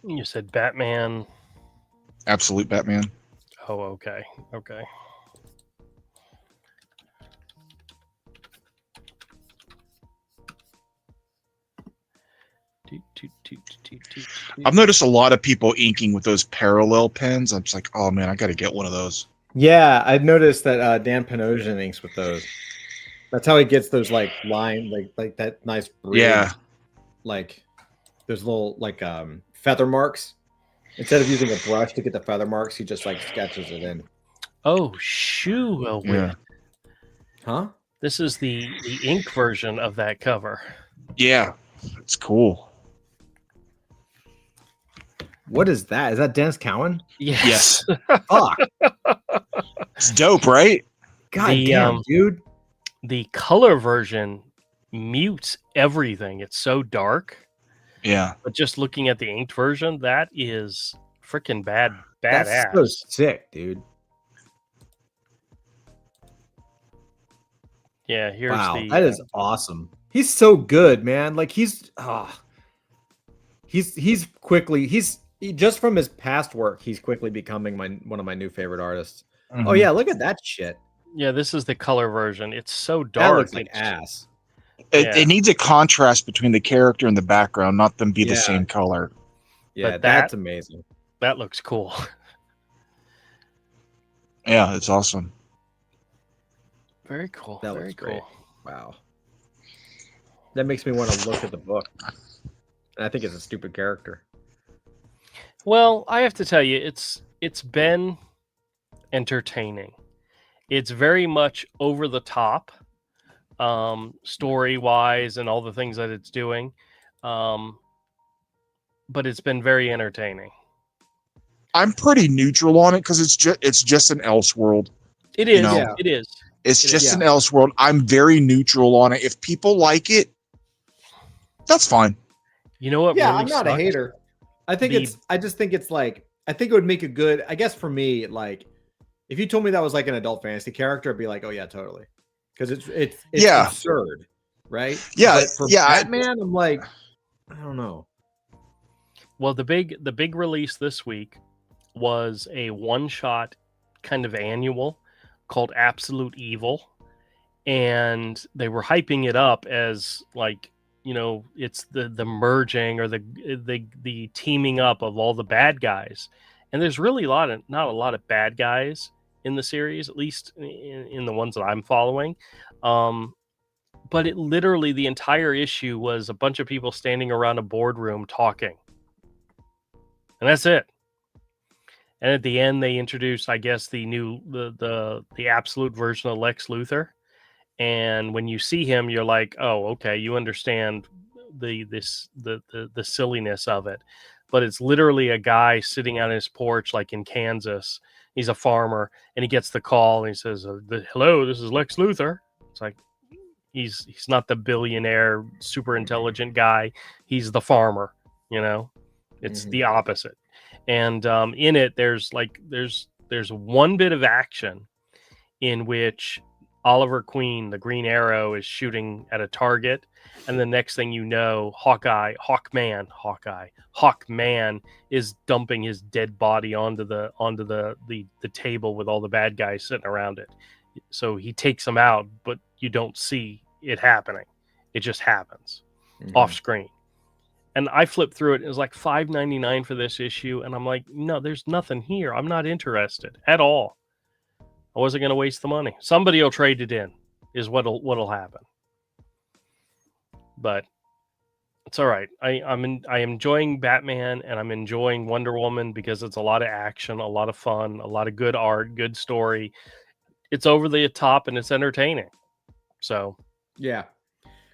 You said Batman. Absolute Batman. Oh, okay. I've noticed a lot of people inking with those parallel pens. I'm just like, oh man, I got to get one of those. Yeah, I've noticed that Dan Panosian inks with those. That's how he gets those like line, like that nice bridge. Yeah. Like those little like feather marks. Instead of using a brush to get the feather marks, he just like sketches it in. Oh, shoo! Yeah. Huh? This is the ink version of that cover. Yeah, it's cool. What is that? Is that Dennis Cowan? Yes. Fuck. It's dope, right? God The, damn, dude. The color version mutes everything. It's so dark. Yeah. But just looking at the inked version, that is freaking badass. That's so sick, dude. Yeah, here's Wow, the. that is awesome. He's so good, man. Like he's quickly just from his past work, he's quickly becoming one of my new favorite artists. Mm-hmm. Oh yeah, look at that shit. Yeah, this is the color version. It's so That dark. looks like ass. It needs a contrast between the character and the background, not them be the same color. Yeah, But that's amazing. That looks cool. Yeah, it's awesome. Very cool. That Very looks cool. great. Wow. That makes me want to look at the book. And I think it's a stupid character. Well, I have to tell you, it's been entertaining. It's very much over the top, story wise, and all the things that it's doing. But it's been very entertaining. I'm pretty neutral on it because it's just an Elseworld. It is. You know, Yeah. It is. It's just an Elseworld. I'm very neutral on it. If people like it, that's fine. You know what? Yeah, really I'm not a sucks? hater. I think I just think it's like, I think it would make a good, I guess for me, like, if you told me that was like an adult fantasy character, I'd be like, oh yeah, totally. Because it's absurd, right? Yeah, but for Batman, I'm like, I don't know. Well, the big release this week was a one-shot kind of annual called Absolute Evil, and they were hyping it up as like, you know, it's the merging or the teaming up of all the bad guys. And there's really not a lot of bad guys in the series, at least in the ones that I'm following. But it literally, the entire issue was a bunch of people standing around a boardroom talking. And that's it. And at the end, they introduced, I guess, the absolute version of Lex Luthor. And when you see him, you're like, oh, okay, you understand the silliness of it. But it's literally a guy sitting on his porch, like in Kansas. He's a farmer, and he gets the call, and he says, "Hello, this is Lex Luthor." It's like he's not the billionaire, super intelligent guy. He's the farmer. You know, it's the opposite. And in it, there's one bit of action in which Oliver Queen, the Green Arrow, is shooting at a target, and the next thing you know, Hawkman is dumping his dead body onto the table with all the bad guys sitting around it. So he takes them out, but you don't see it happening. It just happens off screen. And I flipped through it. It was like $5.99 for this issue, and I'm like, no, there's nothing here. I'm not interested at all. I wasn't going to waste the money. Somebody will trade it in, is what'll happen. But it's all right. I'm enjoying Batman, and I'm enjoying Wonder Woman because it's a lot of action, a lot of fun, a lot of good art, good story. It's over the top and it's entertaining. So yeah,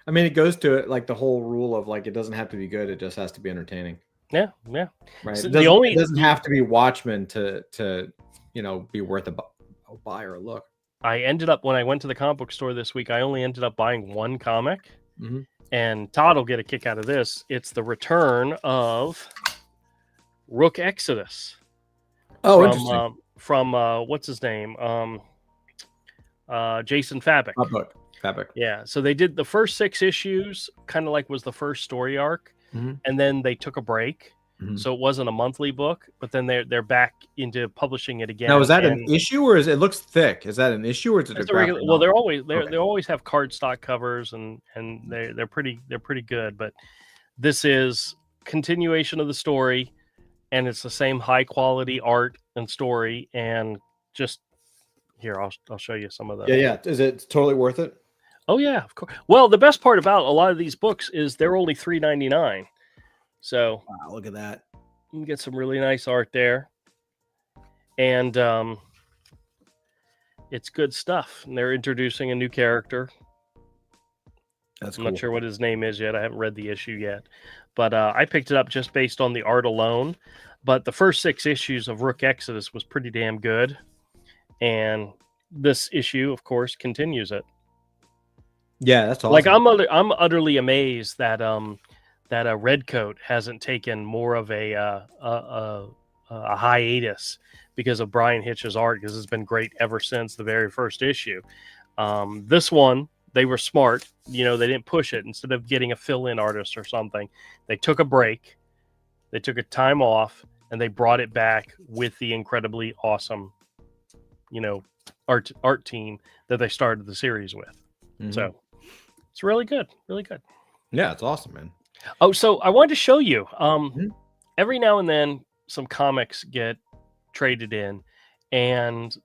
I mean, it goes to it like the whole rule of like, it doesn't have to be good; it just has to be entertaining. Yeah. Right. So it doesn't have to be Watchmen to be worth a buy or a look. I ended up, when I went to the comic book store this week, I only ended up buying one comic. And Todd will get a kick out of this. It's the return of Rook Exodus. Oh, interesting. From what's his name? Jason Fabok. Fabok. Yeah. So they did the first 6 issues, kind of like was the first story arc, and then they took a break. So it wasn't a monthly book, but then they're back into publishing it again. Now, is that an issue, or it looks thick? Is that an issue, or is it a regular? Well, they always have cardstock covers, and they're pretty good. But this is continuation of the story, and it's the same high quality art and story. And just here, I'll show you some of them. Yeah. Is it totally worth it? Oh yeah, of course. Well, the best part about a lot of these books is they're only $3.99. So Wow, look at that. you can get some really nice art there, and it's good stuff. And they're introducing a new character. That's I'm cool. not sure what his name is yet. I haven't read the issue yet, but I picked it up just based on the art alone. But the first 6 issues of Rook Exodus was pretty damn good, and this issue, of course, continues it. Yeah, that's awesome. Like I'm utterly amazed that that Redcoat hasn't taken more of a hiatus because of Brian Hitch's art, because it's been great ever since the very first issue. This one, they were smart. You know, they didn't push it. Instead of getting a fill-in artist or something, they took a break. They took a time off, and they brought it back with the incredibly awesome, art team that they started the series with. Mhm. So it's really good, really good. Yeah, it's awesome, man. Oh, so I wanted to show you. Mhm. Every now and then, some comics get traded in, and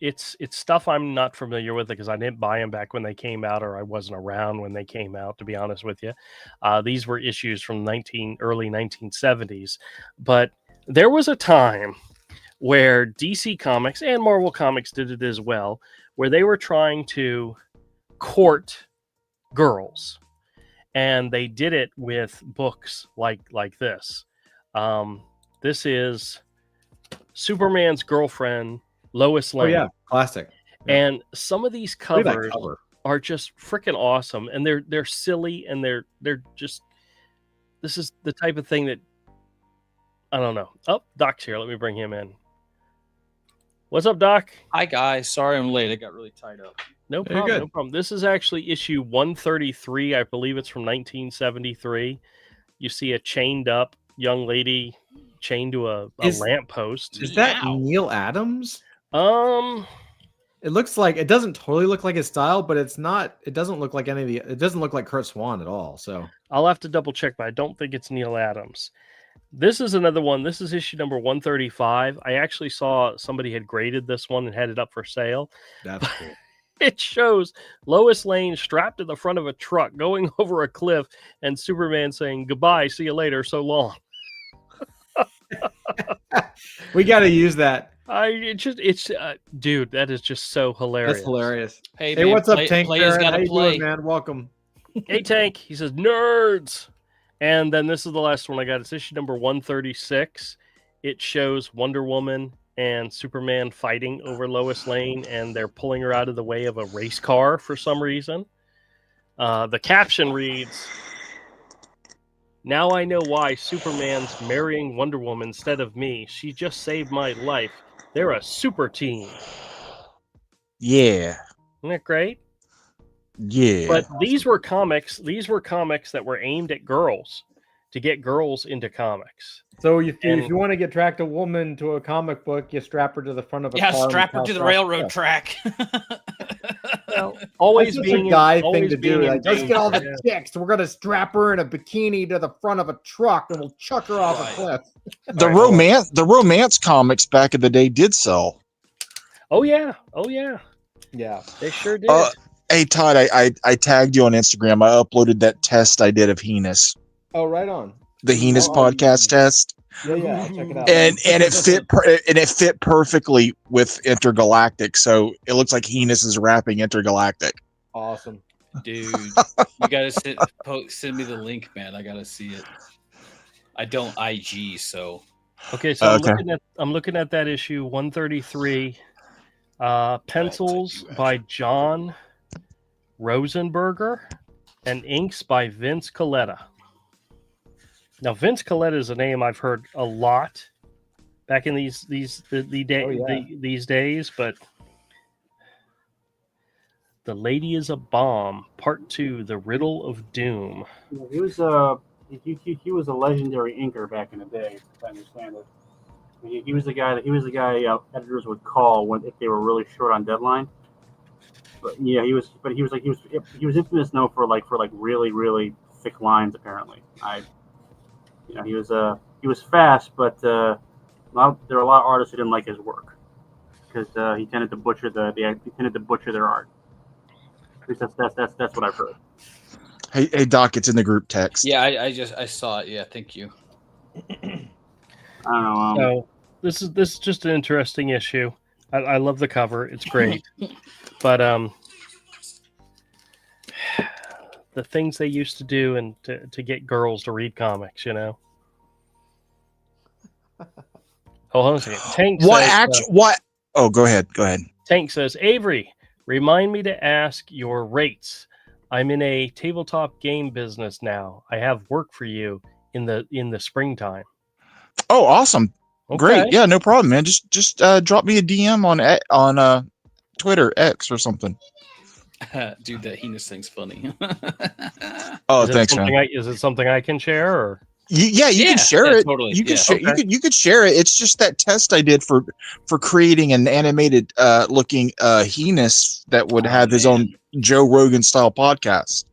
it's stuff I'm not familiar with because I didn't buy them back when they came out, or I wasn't around when they came out, to be honest with you. These were issues from early 1970s, but there was a time where DC Comics and Marvel Comics did it as well, where they were trying to court girls, and they did it with books like this. This is Superman's girlfriend, Lois Lane. Oh yeah, classic. Yeah. And some of these Look at that covers cover. are just freaking awesome, and they're silly, and they're just, this is the type of thing that, I don't know. Oh, Doc's here. Let me bring him in. What's up, Doc? Hi guys, sorry I'm late. I got really tied up. No You're problem. good. No problem. This is actually issue 133. I believe it's from 1973. You see a chained up young lady chained to a lamppost. Is that Wow. Neil Adams? Um, It looks like, it doesn't totally look like his style, but it's not. It doesn't look like any of the. It doesn't look like Kurt Swan at all. So I'll have to double check, but I don't think it's Neil Adams. This is another one. This is issue number 135. I actually saw somebody had graded this one and had it up for sale. that's cool. It shows Lois Lane strapped to the front of a truck going over a cliff, and Superman saying, "Goodbye, see you later, so long." We got to use that. Dude, that is just so hilarious. That's hilarious. Hey, Hey, man, what's up, Tank? Players Baron? How gotta you play. doing, man? Welcome. Hey, Tank. He says, "Nerds." And then this is the last one I got. It's issue number 136. It shows Wonder Woman and Superman fighting over Lois Lane, and they're pulling her out of the way of a race car for some reason. The caption reads, "Now I know why Superman's marrying Wonder Woman instead of me. She just saved my life. They're a super team." Yeah. Isn't that great? Yeah. But these were comics. These were comics that were aimed at girls, to get girls into comics. So if And- you want to attract a woman to a comic book, you strap her to the front of a car. Yeah, and strap her tell to the her- railroad Yeah. track. Always That's being a guy always thing to do. being in Like, let's get all danger. the chicks. We're gonna strap her in a bikini to the front of a truck, and we'll chuck her off a Right. cliff. the All right, the romance comics back in the day did sell. Oh yeah, oh yeah, Yeah. they sure did. Hey Todd, I tagged you on Instagram. I uploaded that test I did of Heenus, Oh, right on. the Heenus Oh, podcast test, Yeah, yeah. I'll check it out. and it fit perfectly with Intergalactic. So it looks like Heenus is rapping Intergalactic. Awesome. Dude, you gotta send me the link, man. I gotta see it. I don't IG, so Okay, so Okay. I'm looking at that issue 133. Pencils by John Rosenberger and inks by Vince Coletta. Now, Vince Coletta is a name I've heard a lot back in these days, but The Lady is a Bomb, Part 2, The Riddle of Doom. He was he was a legendary inker back in the day, if I understand it. He was the guy editors would call if they were really short on deadline. But yeah, he was infamous for really really thick lines apparently. You know, he was fast, but there were a lot of artists who didn't like his work because he tended to butcher their art. At least that's what I've heard. Hey, Doc, it's in the group text. Yeah, I saw it. Yeah, thank you. I don't know. So this is just an interesting issue. I love the cover; it's great, but the things they used to do and to get girls to read comics, you know. Hold on a second. Tank says, What? Oh, go ahead. Tank says, Avery, remind me to ask your rates. I'm in a tabletop game business now. I have work for you in the springtime. Oh, awesome. Okay. Great. Yeah, no problem, man. Just drop me a DM on Twitter, X, or something. Dude, that heinous thing's funny. Oh, thanks, man. Is it something I can share? Or? You can share it. Totally. You can share. Okay. You could share it. It's just that test I did for creating an animated looking heinous that would have his own Joe Rogan style podcast.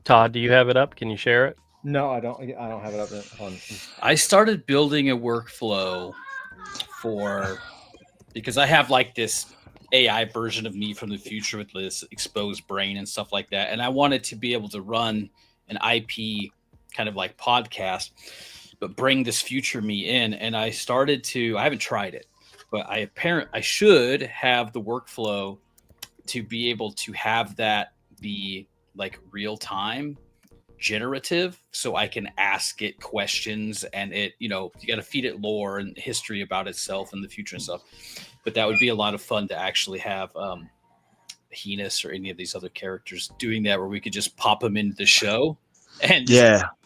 Todd, do you have it up? Can you share it? No, I don't have it up on. I started building a workflow because I have like this AI version of me from the future with this exposed brain and stuff like that. And I wanted to be able to run an IP kind of like podcast, but bring this future me in. And I haven't tried it, but I should have the workflow to be able to have that be like real time generative, so I can ask it questions and it, you got to feed it lore and history about itself and the future and stuff. But that would be a lot of fun to actually have Heinous or any of these other characters doing that, where we could just pop them into the show and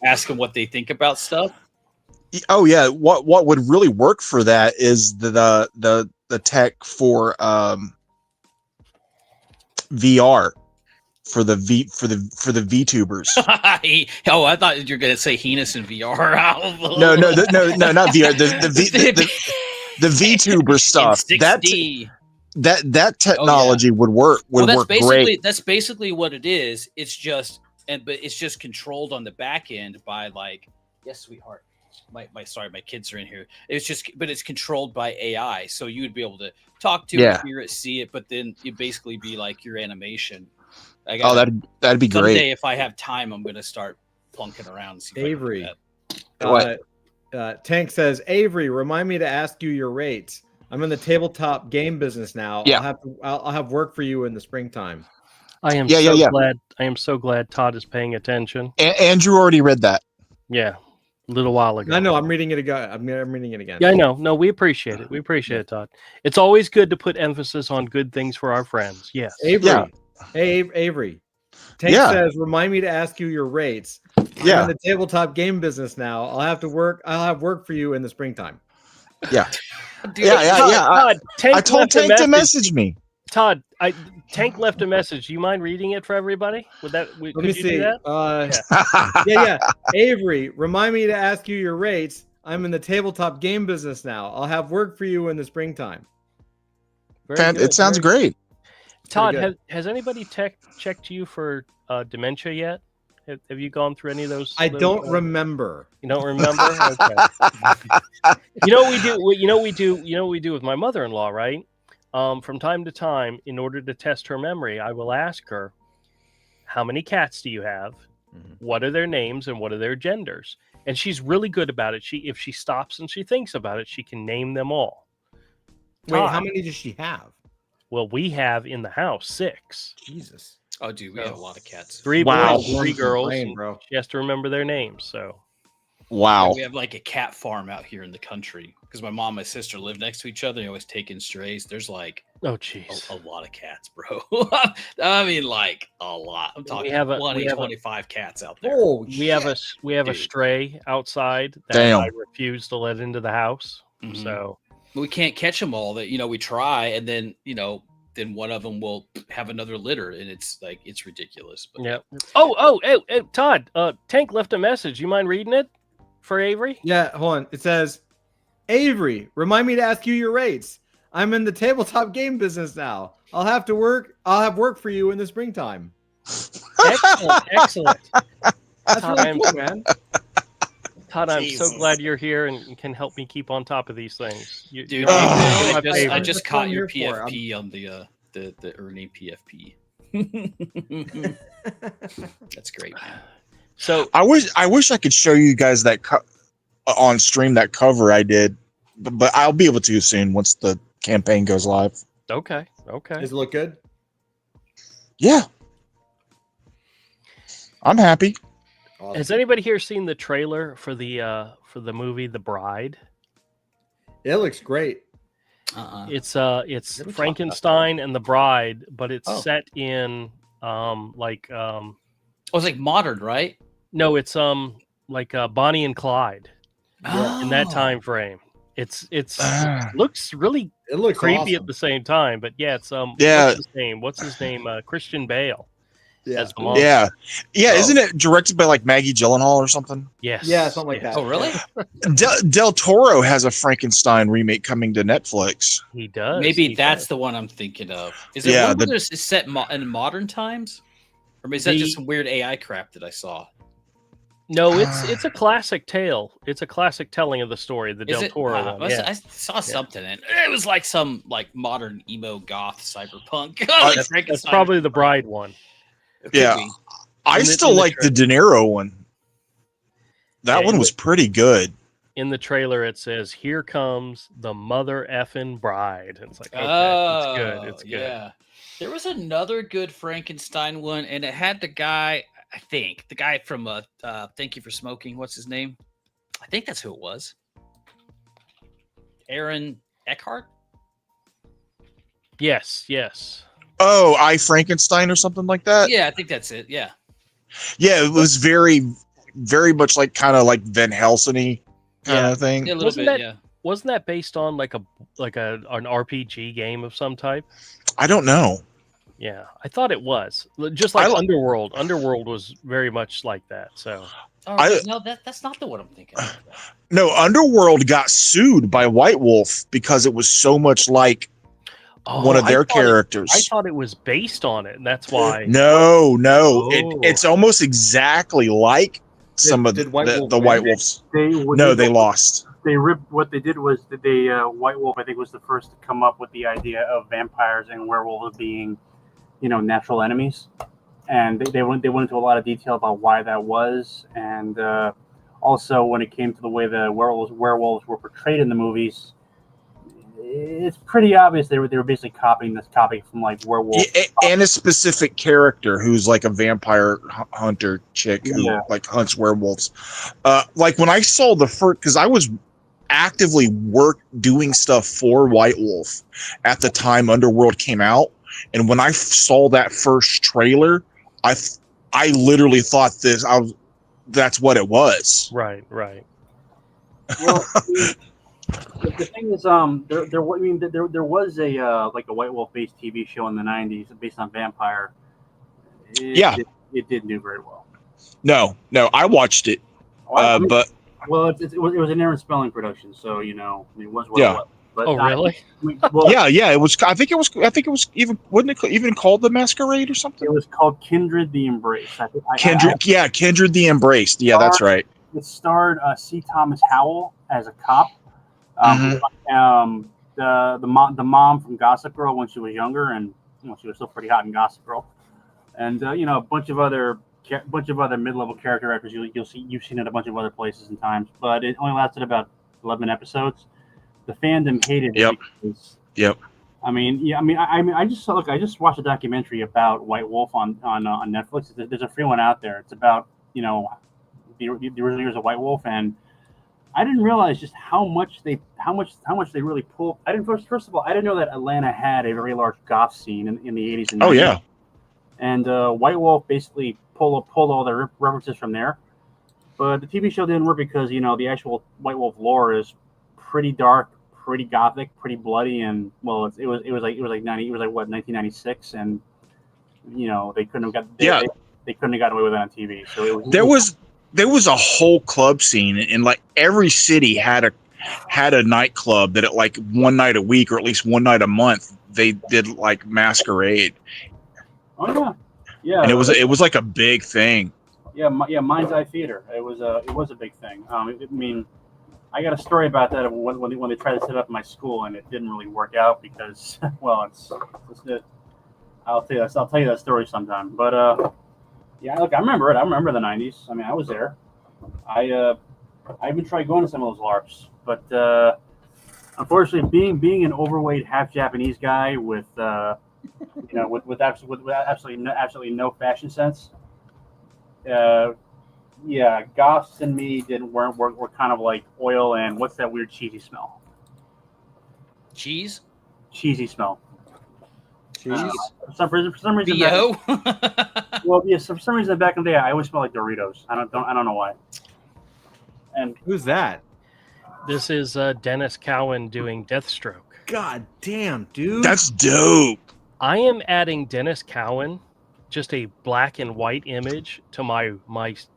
ask them what they think about stuff. Oh yeah, what would really work for that is the tech for VR for the VTubers. Oh, I thought you were gonna say Heinous in VR. No, not VR. The VTuber stuff. That technology would work. Work great. That's basically what it is. It's just but it's just controlled on the back end by like, yes, sweetheart. My kids are in here. But it's controlled by AI. So you would be able to talk to it, hear it, see it, but then you basically be like your animation. That'd be great. Someday, if I have time, I'm gonna start plunking around and see Avery. What? Tank says, Avery, remind me to ask you your rates. I'm in the tabletop game business now. Yeah. I'll have work for you in the springtime. I am glad. I am so glad Todd is paying attention. Andrew already read that. Yeah, a little while ago. I know. I'm reading it again. I'm reading it again. Yeah, I know. No, we appreciate it. We appreciate it, Todd. It's always good to put emphasis on good things for our friends. Yes. Avery. Yeah. Hey, Avery. Tank says, remind me to ask you your rates. I'm in the tabletop game business now. I'll have work for you in the springtime. Yeah. Dude, Todd, I told Tank to message me. Todd, Tank left a message. Do you mind reading it for everybody? Let me see. Do that? Yeah. Avery, remind me to ask you your rates. I'm in the tabletop game business now. I'll have work for you in the springtime. It sounds great. Todd, has anybody checked you for dementia yet? Have you gone through any of those? I don't remember. You don't remember? Okay. You know what we do with my mother-in-law, right? From time to time, in order to test her memory, I will ask her, how many cats do you have? Mm-hmm. What are their names and what are their genders? And she's really good about it. If she stops and she thinks about it, she can name them all. Wait, how many does she have? Well, we have in the house 6. Jesus. Oh, dude, we have a lot of cats. 3 boys, 3 girls. Bro. She has to remember their names. So, wow. We have like a cat farm out here in the country because my mom and my sister live next to each other. They always take in strays. There's like a lot of cats, bro. I mean, like a lot. I'm talking 25 cats out there. Oh, we have a stray outside that I refuse to let into the house. Mm-hmm. So we can't catch them all. That we try, and then then one of them will have another litter, and it's ridiculous. But. Yeah. Oh, Todd. Tank left a message. You mind reading it for Avery? Yeah. Hold on. It says, Avery, remind me to ask you your rates. I'm in the tabletop game business now. I'll have work for you in the springtime. Excellent. That's really cool, man. Todd, I'm so Jesus. glad you're here and can help me keep on top of these things. Dude, you're Oh, my I favorite. just That's what caught I'm your here for. PFP on the Ernie PFP. That's great, man. So I wish I could show you guys that on stream, that cover I did, but I'll be able to soon once the campaign goes live. okay. Does it look good? Yeah, I'm happy. Awesome. Has anybody here seen the trailer for the movie The Bride? It looks great. It's Never talked about Frankenstein and the Bride, but it's Oh. set in Oh, it's like modern, right? no, it's like Bonnie and Clyde in that Oh. time frame. It Ah. looks really It looks creepy awesome. at the same time, but yeah, it's Yeah. what's his name? Christian Bale Yeah. as the monster. Yeah, Oh. isn't it directed by like Maggie Gyllenhaal or something? Yes. Yeah, something like yes. that. Oh, really? Del Toro has a Frankenstein remake coming to Netflix. He does. Maybe he that's does. the one I'm thinking of. Is it Yeah, one where it's set in modern times, or is that The- just some weird AI crap that I saw? No, it's a classic tale. It's a classic telling of the story, the Is Del it? Toro one. I Yeah. saw something, and it was like some like modern emo goth cyberpunk. That's probably the Bride one. It could Yeah. be. I In the- still in the like the De Niro one. That Yeah, one in was pretty good. In the trailer, it says, "Here comes the mother effing bride." And it's like, okay, Oh, it's good. It's good. Yeah. There was another good Frankenstein one, and it had the guy. I think the guy from Thank You for Smoking. What's his name? I think that's who it was. Aaron Eckhart. Yes. Oh, I Frankenstein or something like that. Yeah, I think that's it. Yeah. Yeah, it was very, very much like kind of like Van Helsing kind Yeah. of thing. Yeah, a little Wasn't bit. that- Yeah. Wasn't that based on like an RPG game of some type? I don't know. Yeah, I thought it was just like I li- Underworld. Underworld was very much like that. So Oh, no, that's not the one I'm thinking of. No, Underworld got sued by White Wolf because it was so much like one of I their thought it- characters. I thought it was based on it, and that's why. No, Oh. it's almost exactly like some of did White Wolf the win? White Wolves. They They lost. They ripped. What they did was that they White Wolf, I think, was the first to come up with the idea of vampires and werewolves being, natural enemies, and they went into a lot of detail about why that was, and also when it came to the way the werewolves were portrayed in the movies, it's pretty obvious they were basically copying from like werewolf. And a specific character who's like a vampire hunter chick who Yeah. like hunts werewolves. Like when I saw the first, because I was actively doing stuff for White Wolf at the time Underworld came out, and when I saw that first trailer, I literally thought that's what it was. Right. Well, the thing is, there was a like a White Wolf based TV show in the '90s based on vampire. It didn't do very well. No, I watched it, but Well, it was an Aaron Spelling production, so it was what Yeah. it was. But Oh, really? yeah, it was. I think it was even, wasn't it even called The Masquerade or something? It was called Kindred the Embrace. Kindred the Embraced. Yeah, that's right. It starred C. Thomas Howell as a cop. Mhm. The mom from Gossip Girl when she was younger, and she was still pretty hot in Gossip Girl, and a bunch of other mid-level character actors you've seen at a bunch of other places and times, but it only lasted about 11 episodes. The fandom hated it. Yep. Because, Yep. I just watched a documentary about White Wolf on Netflix. There's a free one out there. It's about the original years of White Wolf, and I didn't realize just how much they really pull. First of all, I didn't know that Atlanta had a very large goth scene in the 80s and 90s. Oh yeah. And White Wolf basically pulled all their references from there. But the TV show didn't work because the actual White Wolf lore is pretty dark, pretty gothic, pretty bloody, and it was like 1996, and they couldn't have got they couldn't have gotten away with that on TV. So there was a whole club scene, and like every city had a nightclub that at like one night a week or at least one night a month they did like masquerade. Oh yeah, And it was like a big thing. Mind's Eye Theater. It was a big thing. I mean, I got a story about that when they tried to set it up in my school and it didn't really work out because well, I'll tell you that story sometime. But yeah, look, I remember it. I remember the '90s. I mean, I was there. I even tried going to some of those LARPs, but unfortunately, being an overweight half Japanese guy with with absolutely no fashion sense, yeah, Goss and me we're kind of like oil and what's that weird cheesy smell? Cheese? Cheesy smell. Cheese? For some reason. BO? Well, yeah, for some reason back in the day, I always smell like Doritos. I don't know why. And Who's that? This is Dennis Cowan doing Deathstroke. God damn, dude. That's dope. I am adding Dennis Cowan, just a black and white image, to my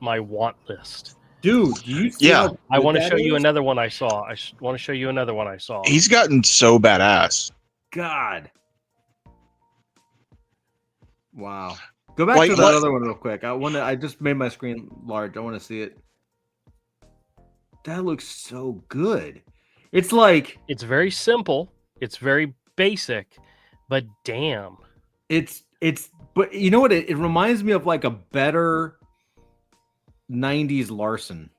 want list. Dude, do you see Yeah. how I good want to that show you is? another one I saw. Want to show you another one I saw. He's gotten so badass. God. Wow. Go back Like, to that what- other one real quick. I just made my screen large. I want to see it. That looks so good. It's like It's very simple. It's very basic, but damn. but you know what? It reminds me of like a better 90s Larson.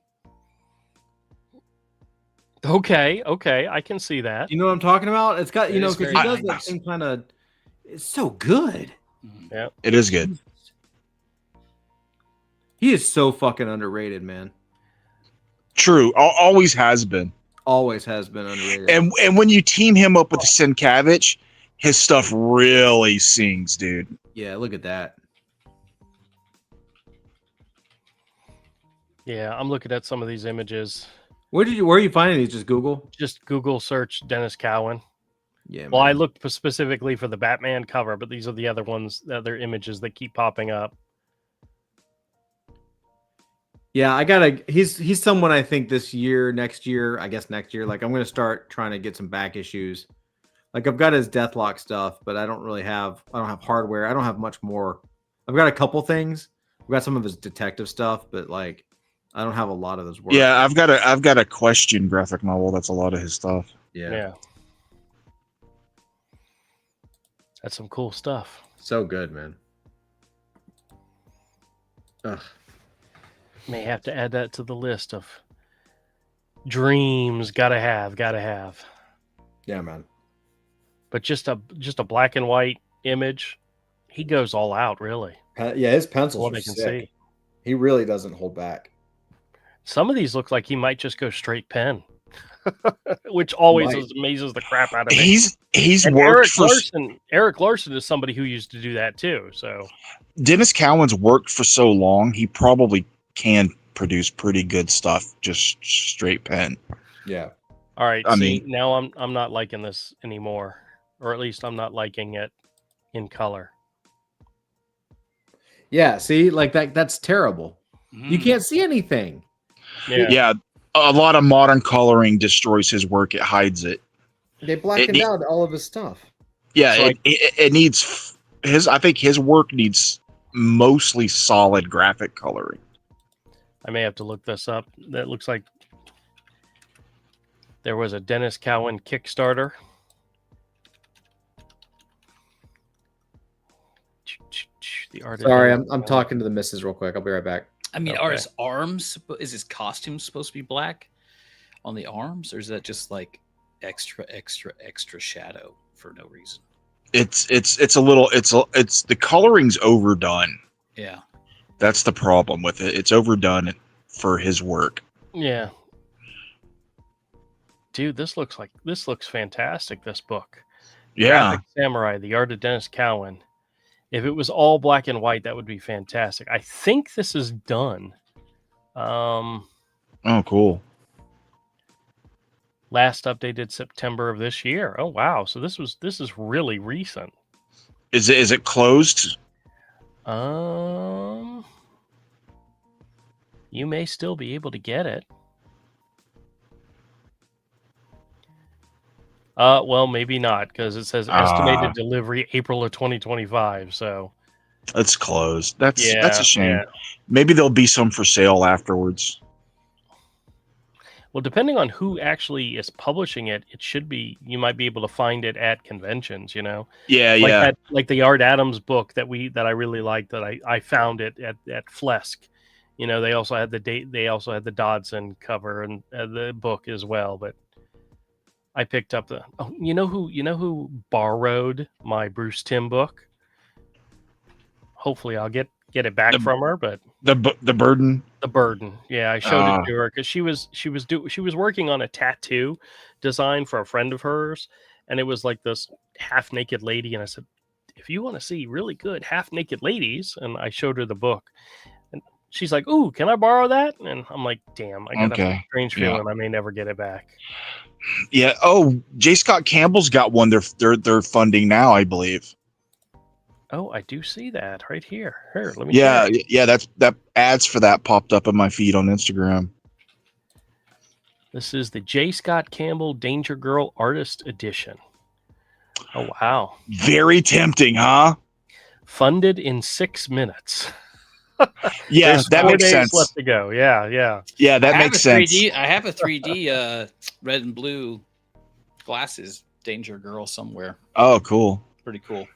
Okay, I can see that. You know what I'm talking about? It's got, It you know, is because very he does that nice. same kind of. It's so good. It is good. He is so fucking underrated, man. True. Always has been. Always has been underrated. And when you team him up with Sienkiewicz, his stuff really sings, dude. Yeah, look at that. Yeah, I'm looking at some of these images. Where are you finding these? Just Google? Just Google search Dennis Cowan. Yeah. Well, I man. looked specifically for the Batman cover, but these are the other ones, the other images that keep popping up. Yeah, I gotta. He's someone I think this year, next year, I guess next year. Like I'm gonna start trying to get some back issues. Like I've got his Deathlock stuff, but I don't have hardware. I don't have much more. I've got a couple things. I've got some of his detective stuff, but like I don't have a lot of those work. Yeah, I've got a Question graphic novel. That's a lot of his stuff. Yeah. That's some cool stuff. So good, man. Ugh. May have to add that to the list of dreams. Gotta have. Yeah, man. But just a black and white image, he goes all out, really. Yeah, his pencils What are I can sick. see. He really doesn't hold back. Some of these look like he might just go straight pen, which always Might. amazes the crap out of me. He's And worked for Eric Larson is somebody who used to do that too. So Dennis Cowan's worked for so long. He probably can produce pretty good stuff, just straight pen. Yeah. all right, I see, mean- now I'm not liking this anymore, or at least I'm not liking it in color. Yeah, see, like that's terrible. You Mm. can't see anything. Yeah, a lot of modern coloring destroys his work. It hides it. They blackened It- out all of his stuff. Yeah, So it needs his. I think his work needs mostly solid graphic coloring. I may have to look this up. That looks like there was a Dennis Cowan Kickstarter. The art. Sorry, I'm talking to the missus real quick. I'll be right back. I mean, are Okay. his arms? Is his costume supposed to be black on the arms, or is that just like extra shadow for no reason? It's a little. It's the coloring's overdone. Yeah. That's the problem with it. It's overdone for his work. Yeah. Dude, this looks fantastic, this book. Yeah, Graphic Samurai, The Art of Dennis Cowan. If it was all black and white, that would be fantastic. I think this is done. oh, cool. Last updated September of this year. Oh wow. So this is really recent. Is it closed? You may still be able to get it. Well, maybe not, because it says estimated delivery April of 2025. So It's closed. That's Yeah, a shame. yeah. Maybe there'll be some for sale afterwards. Well, depending on who actually is publishing it, it should be. You might be able to find it at conventions. You know, Yeah, like yeah. that, like the Art Adams book that I really liked. That I found it at Flesk. You know, they also had They also had the Dodson cover and the book as well. But I picked up the. Oh, you know who borrowed my Bruce Timm book? Hopefully, I'll get it back from her. But The burden. the burden, yeah, I showed it to her because she was working on a tattoo design for a friend of hers, and it was like this half naked lady. And I said, if you want to see really good half naked ladies, and I showed her the book, and she's like, "Ooh, can I borrow that?" And I'm like, "Damn, I got a strange feeling I may never get it back." Yeah. Oh, J. Scott Campbell's got one. They're funding now, I believe. Oh, I do see that right here. Here, let me. Yeah, check. yeah. That ads for that popped up in my feed on Instagram. This is the J. Scott Campbell Danger Girl Artist Edition. Oh wow! Very tempting, huh? Funded in 6 minutes. Yeah, There's that 4 makes days sense. left to go. Yeah. Yeah, that makes sense. I have a 3D red and blue glasses Danger Girl somewhere. Oh, cool. Pretty cool.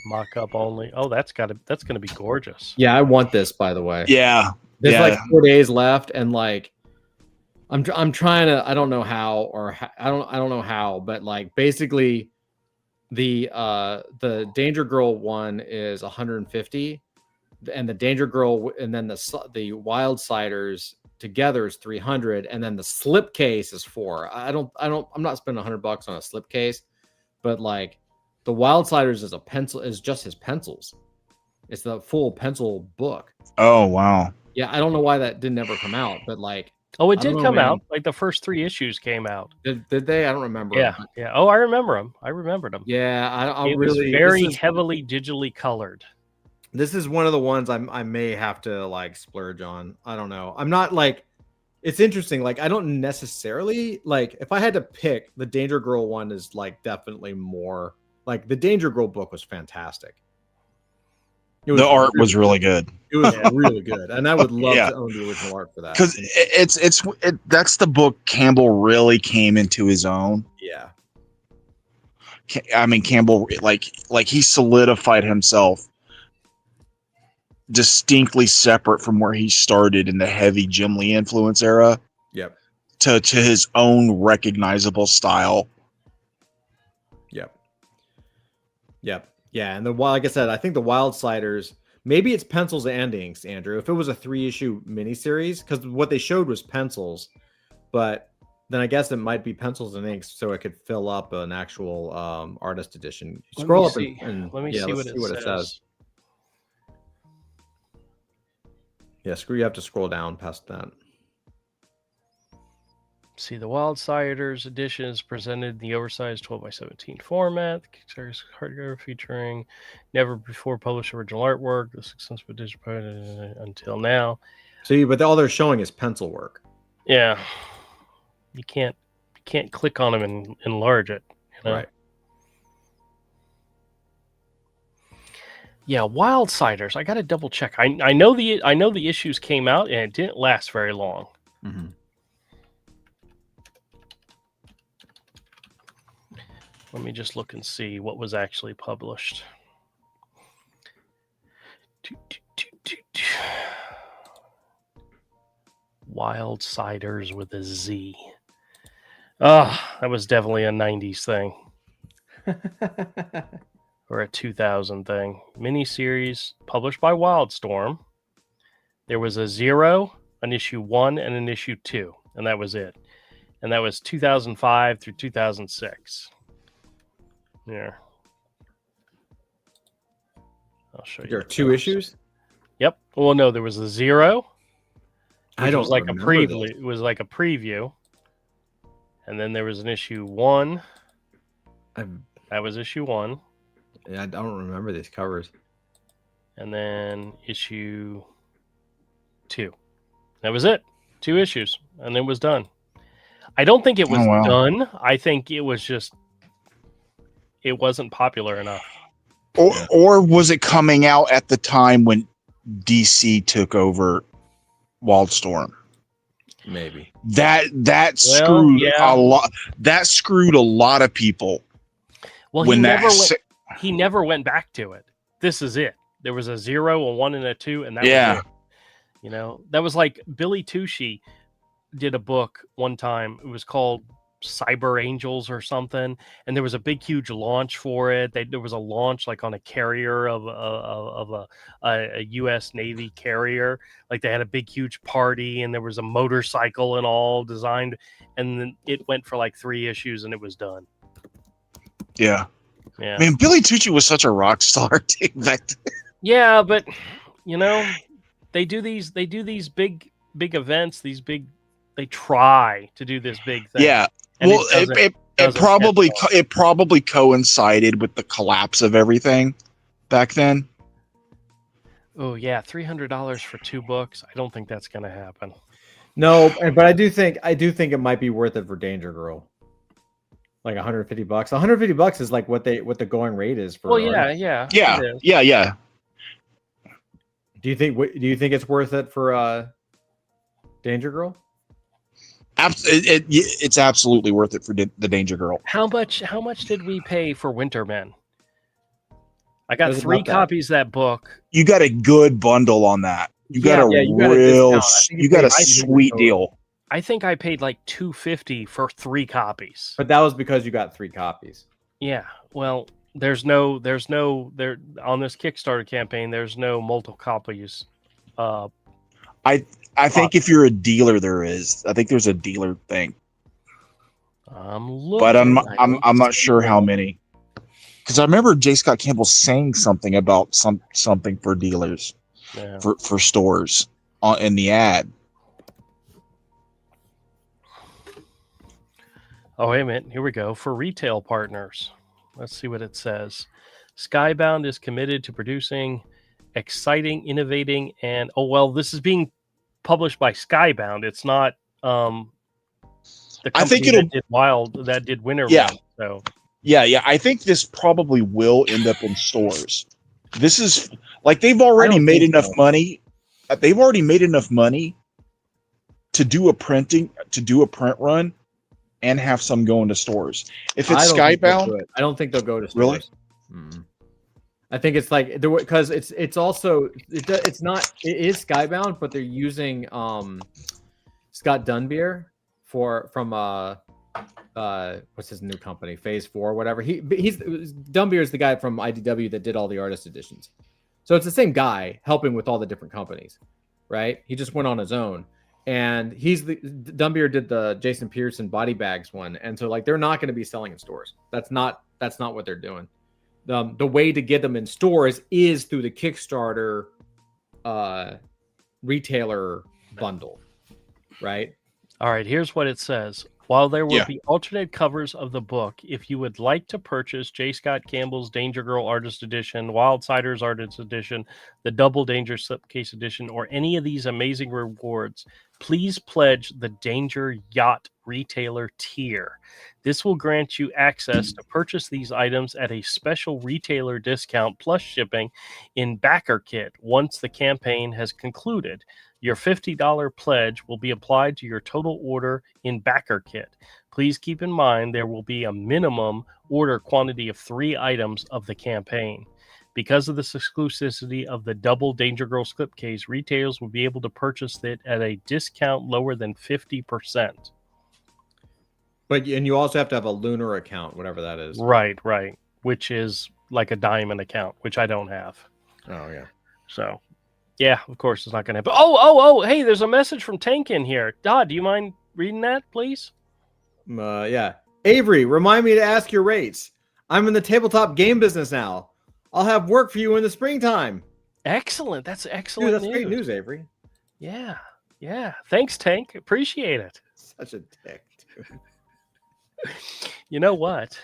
Mock up only. Oh, that's gonna be gorgeous. Yeah, I want this, by the way. Yeah. There's Yeah. like 4 days left, and like I'm trying to. I don't know how, I don't know how, but like basically the Danger Girl one is 150, and the Danger Girl, and then the Wild Siders together is 300, and then the slipcase is 4. I'm not spending $100 on a slipcase, but like the Wild Siders is just his pencils. It's the full pencil book. Oh, wow. Yeah, I don't know why that didn't ever come out, but like, Oh, it I don't did know, come man. out. Like the first 3 issues came out. Did they? I don't remember. Yeah. Oh, I remember them. I remembered them. Yeah, I It really was very this is- heavily digitally colored. This is one of the ones I may have to like splurge on. I don't know. I'm not like. It's interesting. Like I don't necessarily like. If I had to pick, the Danger Girl one is like definitely more. Like the Danger Girl book was fantastic. The art was really good. It was really good, and I would love Yeah. to own the original art for that. Because that's the book Campbell really came into his own. Yeah, I mean, Campbell, like he solidified himself distinctly separate from where he started in the heavy Jim Lee influence era yep, to his own recognizable style. yep, yeah. And like I said, I think the Wild Sliders. Maybe it's pencils and inks, Andrew. If it was a 3-issue miniseries, because what they showed was pencils, but then I guess it might be pencils and inks, so it could fill up an actual artist edition. Scroll up and let me yeah, see let's what it says. Yeah, you have to scroll down past that. See, the Wild Siders edition is presented in the oversized 12x17 format. The Kickstarter hardcover featuring never before published original artwork. The successful edition until now. See, but all they're showing is pencil work. Yeah, you can't click on them and enlarge it. You know? Right. Yeah, Wild Siders. I got to double check. I know the issues came out and it didn't last very long. Mm-hmm. Let me just look and see what was actually published. Wild Siders with a Z. Ah, that was definitely a 90s thing. Or a 2000 thing. Miniseries published by Wildstorm. There was a 0, an issue 1, and an issue 2. And that was it. And that was 2005 through 2006. Yeah. I'll show you. There are 2 issues? Yep. Well, no, there was a 0. I don't was like a remember preview. those. It was like a preview. And then there was an issue 1. That was issue 1. Yeah, I don't remember these covers. And then issue 2. That was it. 2 issues. And it was done. I don't think it was done. I think it was just, it wasn't popular enough. Or was it coming out at the time when DC took over Wildstorm? Maybe. That screwed a lot. That screwed a lot of people. Well, when he never went back to it. This is it. There was a 0, a 1, and a 2, and that was it. You know, that was like Billy Tucci did a book one time. It was called Cyber Angels or something, and there was a big, huge launch for it. There was a launch like on a carrier of a U.S. Navy carrier. Like they had a big, huge party, and there was a motorcycle and all designed, and then it went for like 3 issues, and it was done. Yeah. Yeah. I mean, Billy Tucci was such a rock star too back then. Yeah, but you know, they do these big events, they try to do this big thing. Yeah. Well, it probably coincided with the collapse of everything back then. Oh yeah, $300 for 2 books. I don't think that's going to happen. No, but I do think it might be worth it for Danger Girl. Like $150. $150 is like what the going rate is for. Well, yeah. Do you think it's worth it for Danger Girl? It's absolutely worth it for the Danger Girl. How much did we pay for Wintermen? I got 3 copies of that book. You got a good bundle on that. You got a sweet deal. I think I paid like $250 for 3 copies. But that was because you got 3 copies. Yeah. Well, there's no on this Kickstarter campaign. There's no multiple copies. I think if you're a dealer, there is. I think there's a dealer thing. But I'm not sure how many. Because I remember J. Scott Campbell saying something about something for dealers, for stores in the ad. Oh, wait a minute. Here we go. For retail partners. Let's see what it says. Skybound is committed to producing exciting, innovating, and this is being published by Skybound. It's not the company that did Wintermen. Yeah. So Yeah. I think this probably will end up in stores. This is like they've already made enough money. They've already made enough money to do a print run and have some go into stores. If it's Skybound, I don't think they'll go to stores. Really? Mm. I think it's like because it is Skybound, but they're using Scott Dunbier from what's his new company, Phase 4, whatever. Dunbier is the guy from IDW that did all the artist editions. So it's the same guy helping with all the different companies, right? He just went on his own. And Dunbier did the Jason Pearson body bags one, and so like they're not going to be selling in stores. That's not what they're doing. The way to get them in stores is through the Kickstarter retailer bundle, right? All right, here's what it says. While there will be alternate covers of the book, if you would like to purchase J. Scott Campbell's Danger Girl Artist Edition, Wildsiders Artist Edition, the Double Danger Slipcase Edition, or any of these amazing rewards, please pledge the Danger Yacht Retailer tier. This will grant you access to purchase these items at a special retailer discount plus shipping in Backer Kit once the campaign has concluded. Your $50 pledge will be applied to your total order in Backer Kit. Please keep in mind there will be a minimum order quantity of 3 items of the campaign. Because of this exclusivity of the Double Danger Girl slipcase, retailers will be able to purchase it at a discount lower than 50%. And you also have to have a Lunar account, whatever that is. Right. Which is like a diamond account, which I don't have. Oh, yeah. So... yeah, of course it's not going to happen. Oh, hey, there's a message from Tank in here. Dodd, do you mind reading that, please? Yeah. Avery, remind me to ask your rates. I'm in the tabletop game business now. I'll have work for you in the springtime. Excellent. That's excellent news. That's great news, Avery. Yeah. Thanks, Tank. Appreciate it. Such a dick, dude. You know what?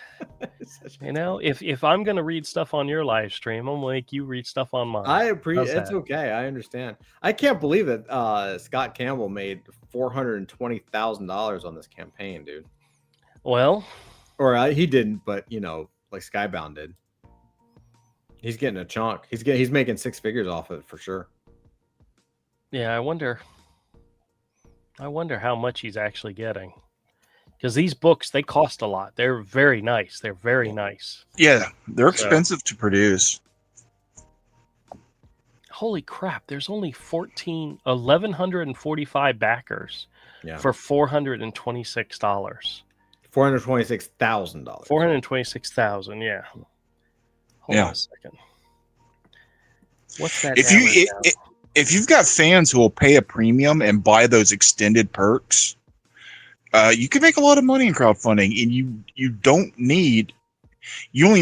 If I'm going to read stuff on your live stream, I'm going to make you read stuff on mine. I appreciate it's okay. I understand. I can't believe that Scott Campbell made $420,000 on this campaign, dude. Well, or he didn't, but like Skybound did. He's getting a chunk. He's making six figures off of it for sure. Yeah, I wonder how much he's actually getting. Because these books, they cost a lot. They're very nice. They're very nice. Yeah, they're expensive to produce. Holy crap! There's only 1,145 backers for $426. $426,000. $426,000. Yeah. Hold on a second. What's that? If you've got fans who will pay a premium and buy those extended perks, you can make a lot of money in crowdfunding, and you only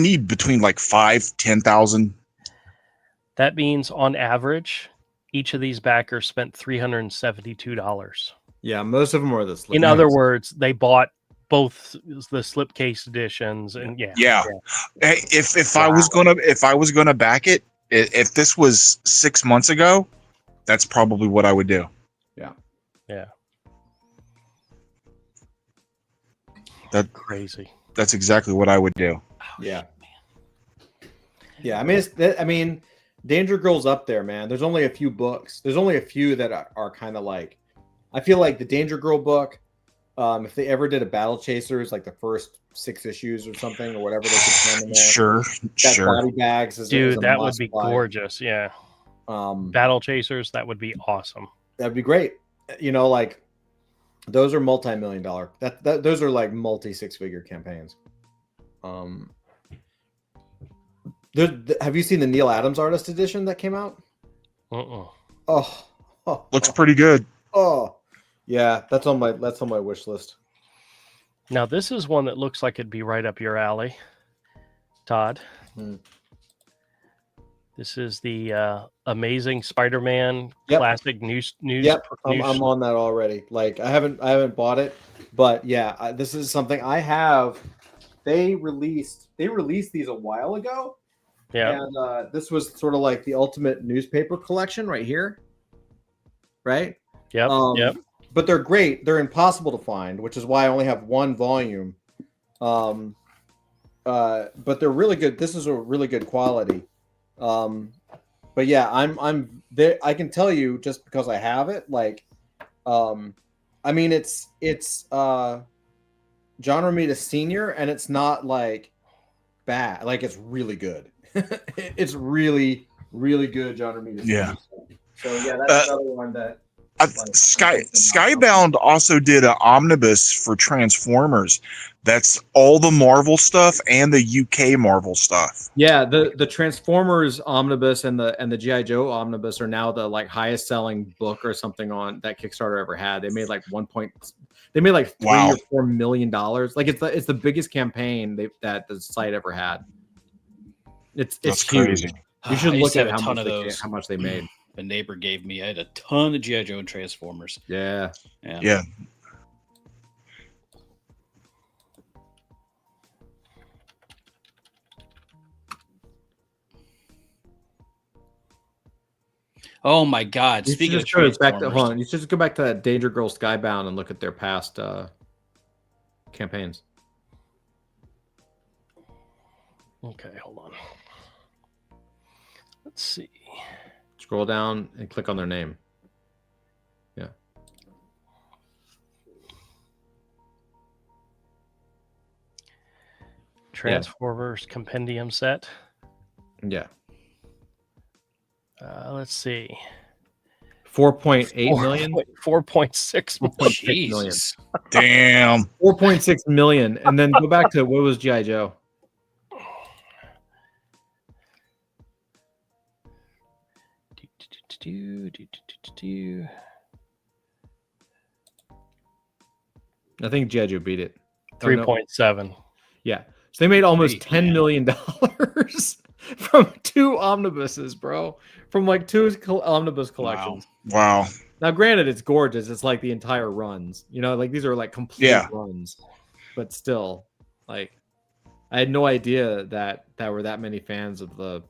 need between like 5,000-10,000. That means on average, each of these backers spent $372. Yeah, most of them are the slip. In other words, they bought both the slipcase editions, and yeah. Hey, if I was gonna back it, if this was 6 months ago, that's probably what I would do. Yeah. That's crazy. That's exactly what I would do. Yeah. Yeah, I mean, Danger Girl's up there, man. There's only a few books. There's only a few that are kind of like, I feel like the Danger Girl book, if they ever did a Battle Chasers, like the first 6 issues or something, or whatever they could find in there. Sure. Body bags dude, that would be gorgeous. Yeah. Battle Chasers, that would be awesome. That'd be great. You know, like those are multi-million dollar. Those are like multi 6-figure campaigns. Have you seen the Neil Adams Artist Edition that came out? Oh, looks pretty good. Oh, yeah, that's on my wish list. Now this is one that looks like it'd be right up your alley, Todd. This is the Amazing Spider-Man classic news. Yep, I'm on that already. Like I haven't bought it, but yeah, this is something I have. They released these a while ago. Yeah, and this was sort of like the ultimate newspaper collection right here, right? Yep. Yep. But they're great. They're impossible to find, which is why I only have one volume. But they're really good. This is a really good quality. But yeah, I'm there. I can tell you just because I have it. Like, I mean, it's John Romita Sr. and it's not like bad. Like it's really good. It's really, really good, John Romita Sr. Yeah. So yeah, that's another one that. Skybound also did an omnibus for Transformers. That's all the Marvel stuff and the UK Marvel stuff. Yeah, the Transformers omnibus and the G.I. Joe omnibus are now the like highest selling book or something on that Kickstarter ever had. They made like $3 or $4 million. Like it's the biggest campaign that the site ever had. It's huge. Crazy. You should look at how much they made. A neighbor gave me. I had a ton of G.I. Joe and Transformers. Yeah. Oh my God! Speaking of Transformers, you should just go back to that Danger Girl Skybound and look at their past campaigns. Okay, hold on. Let's see. Scroll down and click on their name. Yeah. Transformers compendium set. Yeah. Let's see. 4.8 million? 4.6 million. Damn. 4.6 million. And then go back to what was G.I. Joe? I think G.I. Joe beat it. 3.7. Yeah. So they made almost $10 million from 2 omnibuses, bro. From like 2 omnibus collections. Wow. Now, granted, it's gorgeous. It's like the entire runs. You know, like these are like complete runs. But still, like, I had no idea that were that many fans of the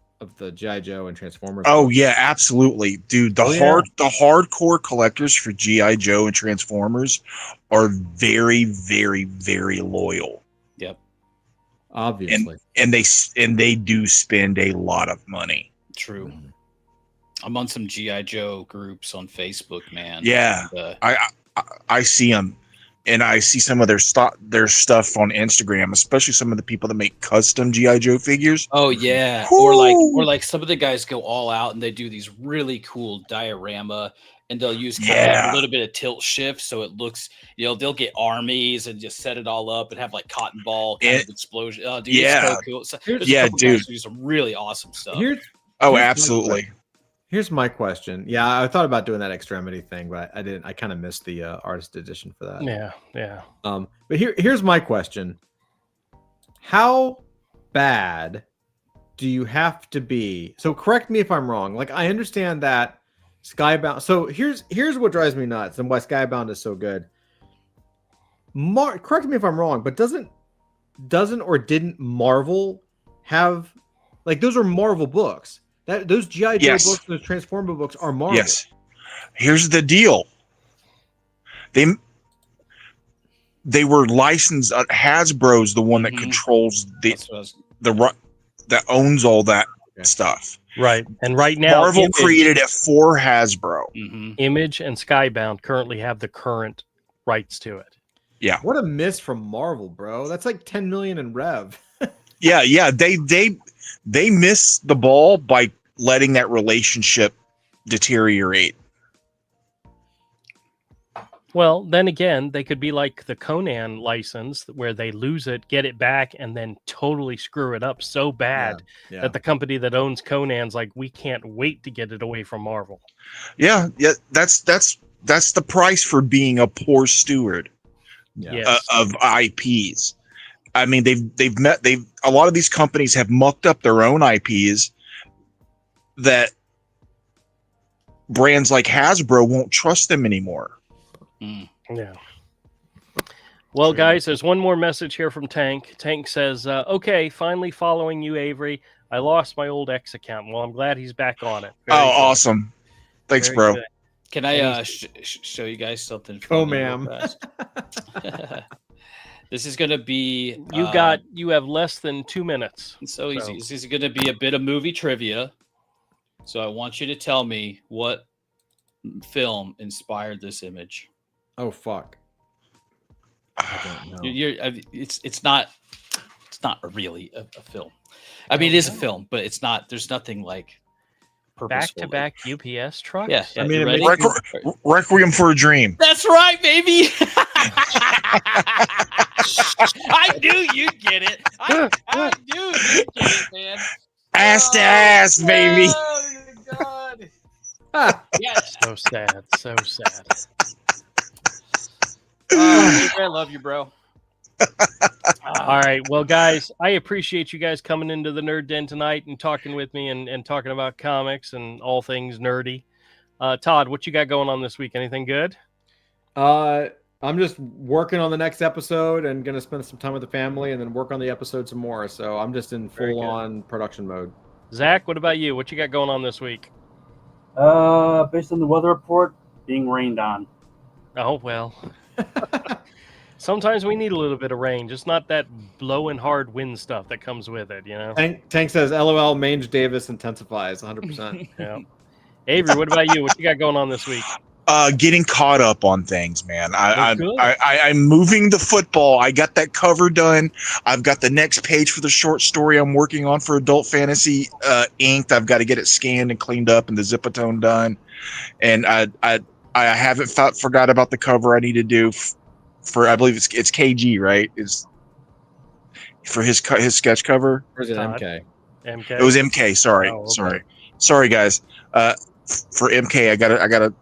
G.I. Joe and Transformers. Oh yeah, absolutely, dude. The hardcore collectors for G.I. Joe and Transformers are very, very, very loyal. Yep. Obviously. and they do spend a lot of money. True. I'm on some GI Joe groups on Facebook, man. Yeah, And, I see them, and I see some of their stuff on Instagram, especially some of the people that make custom GI Joe figures. oh yeah, Woo! or like some of the guys go all out and they do these really cool diorama, and they'll use kind of like Yeah. a little bit of tilt shift, so it looks, they'll get armies and just set it all up and have like cotton ball kind of explosion. Oh, dude, it's so cool. So, there's a Yeah, couple guys dude. who do some really awesome stuff. Here's Oh, my absolutely. Here's my question. Yeah, I thought about doing that extremity thing, but I didn't. I kind of missed the artist edition for that. Yeah. But here's my question. How bad do you have to be? So correct me if I'm wrong. Like, I understand that Skybound. So here's what drives me nuts and why Skybound is so good. Correct me if I'm wrong, but doesn't or didn't Marvel have, like, those are Marvel books? Those GI Joe Yes. books, those Transformer books are Marvel. Yes. Here's the deal. They were licensed. Hasbro's the one that Mhm. controls That's what I was- that owns all that Okay. stuff. Right. And right now, Marvel Image, created it for Hasbro. Mhm. Image and Skybound currently have the current rights to it. What a miss from Marvel, bro. That's like 10 million in rev. Yeah. They missed the ball by letting that relationship deteriorate. Well, then again, they could be like the Conan license where they lose it, get it back, and then totally screw it up so bad Yeah. that the company that owns Conan's like, we can't wait to get it away from Marvel. Yeah. That's the price for being a poor steward Yes. of IPs. I mean, a lot of these companies have mucked up their own IPs that brands like Hasbro won't trust them anymore. Mm. Yeah. Well, guys, there's one more message here from Tank. Tank says, okay, finally following you, Avery. I lost my old X account. Well, I'm glad he's back on it. Very good. Awesome. Thanks, Very bro. good. Can I show you guys something? Go, funny real ma'am. fast? This is gonna be You have less than 2 minutes. it's so easy. This is gonna be a bit of movie trivia. So I want you to tell me what film inspired this image. Oh fuck. I don't know. It's not really a film. I mean, it is a film, but it's not. There's nothing like purposeful. Back UPS trucks? Yeah, I mean, you it ready? makes Requiem for a Dream. That's right, baby. I knew you'd get it. I knew you'd get it, man. Ass to ass, baby. Oh my god. Yes. So sad. So sad. I love you, bro. All right. Well, guys, I appreciate you guys coming into the Nerd Den tonight and talking with me and talking about comics and all things nerdy. Todd, what you got going on this week? Anything good? I'm just working on the next episode and gonna spend some time with the family and then work on the episode some more. So I'm just in Very full good. on production mode. Zach, what about you? What you got going on this week? Based on the weather report, being rained on. Oh, well. Sometimes we need a little bit of rain, just not that blowing hard wind stuff that comes with it, you know? Tank says, "LOL, Mange Davis intensifies 100%." Yeah. Avery, what about you? What you got going on this week? Getting caught up on things, man. That's good. I'm moving the football. I got that cover done. I've got the next page for the short story I'm working on for Adult Fantasy inked. I've got to get it scanned and cleaned up and the Zipatone done. And I haven't forgot about the cover I need to do for I believe it's KG, right? Is for his sketch cover. Or is it Todd. MK? MK. It was MK. Sorry, Oh, okay. sorry, guys. For MK, I gotta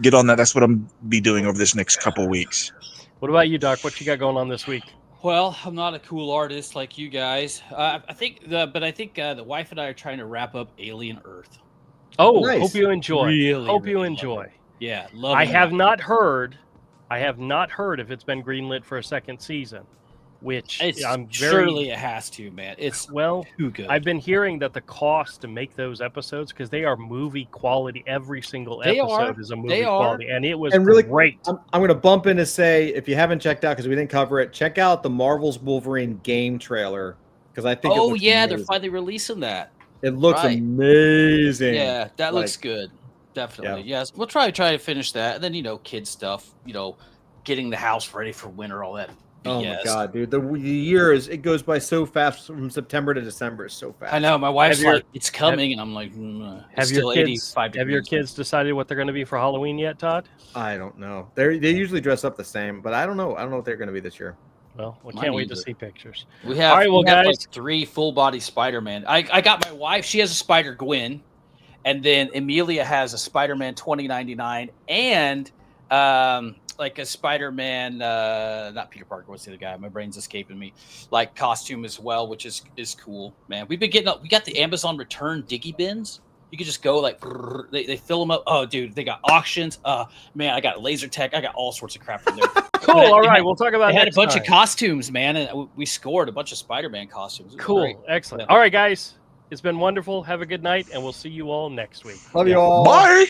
get on that. That's what I'm be doing over this next couple weeks. What about you, Doc? What you got going on this week? Well, I'm not a cool artist like you guys. I think the wife and I are trying to wrap up Alien Earth. Oh, Nice. hope you enjoy. Really, hope you really enjoy. love it. Yeah, love I it. have not heard if it's been greenlit for a second season, which It's I'm surely it has to, man. It's well. too good. I've been hearing that the cost to make those episodes, because they are movie quality, every single They episode are. is a movie They are. quality, and it was And really- great. I'm going to bump in to say, if you haven't checked out, because we didn't cover it, check out the Marvel's Wolverine game trailer because I think. Oh yeah, they're finally releasing that. It looks Right. amazing. Yeah, that Like, looks good. Definitely. Yeah. Yes. We'll try to finish that. And then, kid stuff, getting the house ready for winter, all that. Oh my BS. god, dude! The year it goes by so fast from September to December. It's so fast. I know. My wife's Have your- like, it's coming. And I'm like, Have your kids decided what they're going to be for Halloween yet, Todd? I don't know. They usually dress up the same, but I don't know. I don't know what they're going to be this year. Well, we Mine can't wait to either. see pictures. We have, All right, well, we have, guys. like 3 full body Spider-Man. I got my wife. She has a Spider-Gwen. And then Amelia has a Spider-Man 2099 and like a Spider-Man, not Peter Parker, what's the other guy? My brain's escaping me. Like costume as well, which is cool, man. We got the Amazon return Diggy bins. You could just go like they fill them up. Oh, dude, they got auctions. Man, I got laser tech. I got all sorts of crap from there. Cool. All right, we'll talk about. They had a next bunch time. of costumes, man, and we scored a bunch of Spider-Man costumes. It was Cool. great. Excellent. Yeah. All right, guys. It's been wonderful. Have a good night, and we'll see you all next week. Love you all. Bye.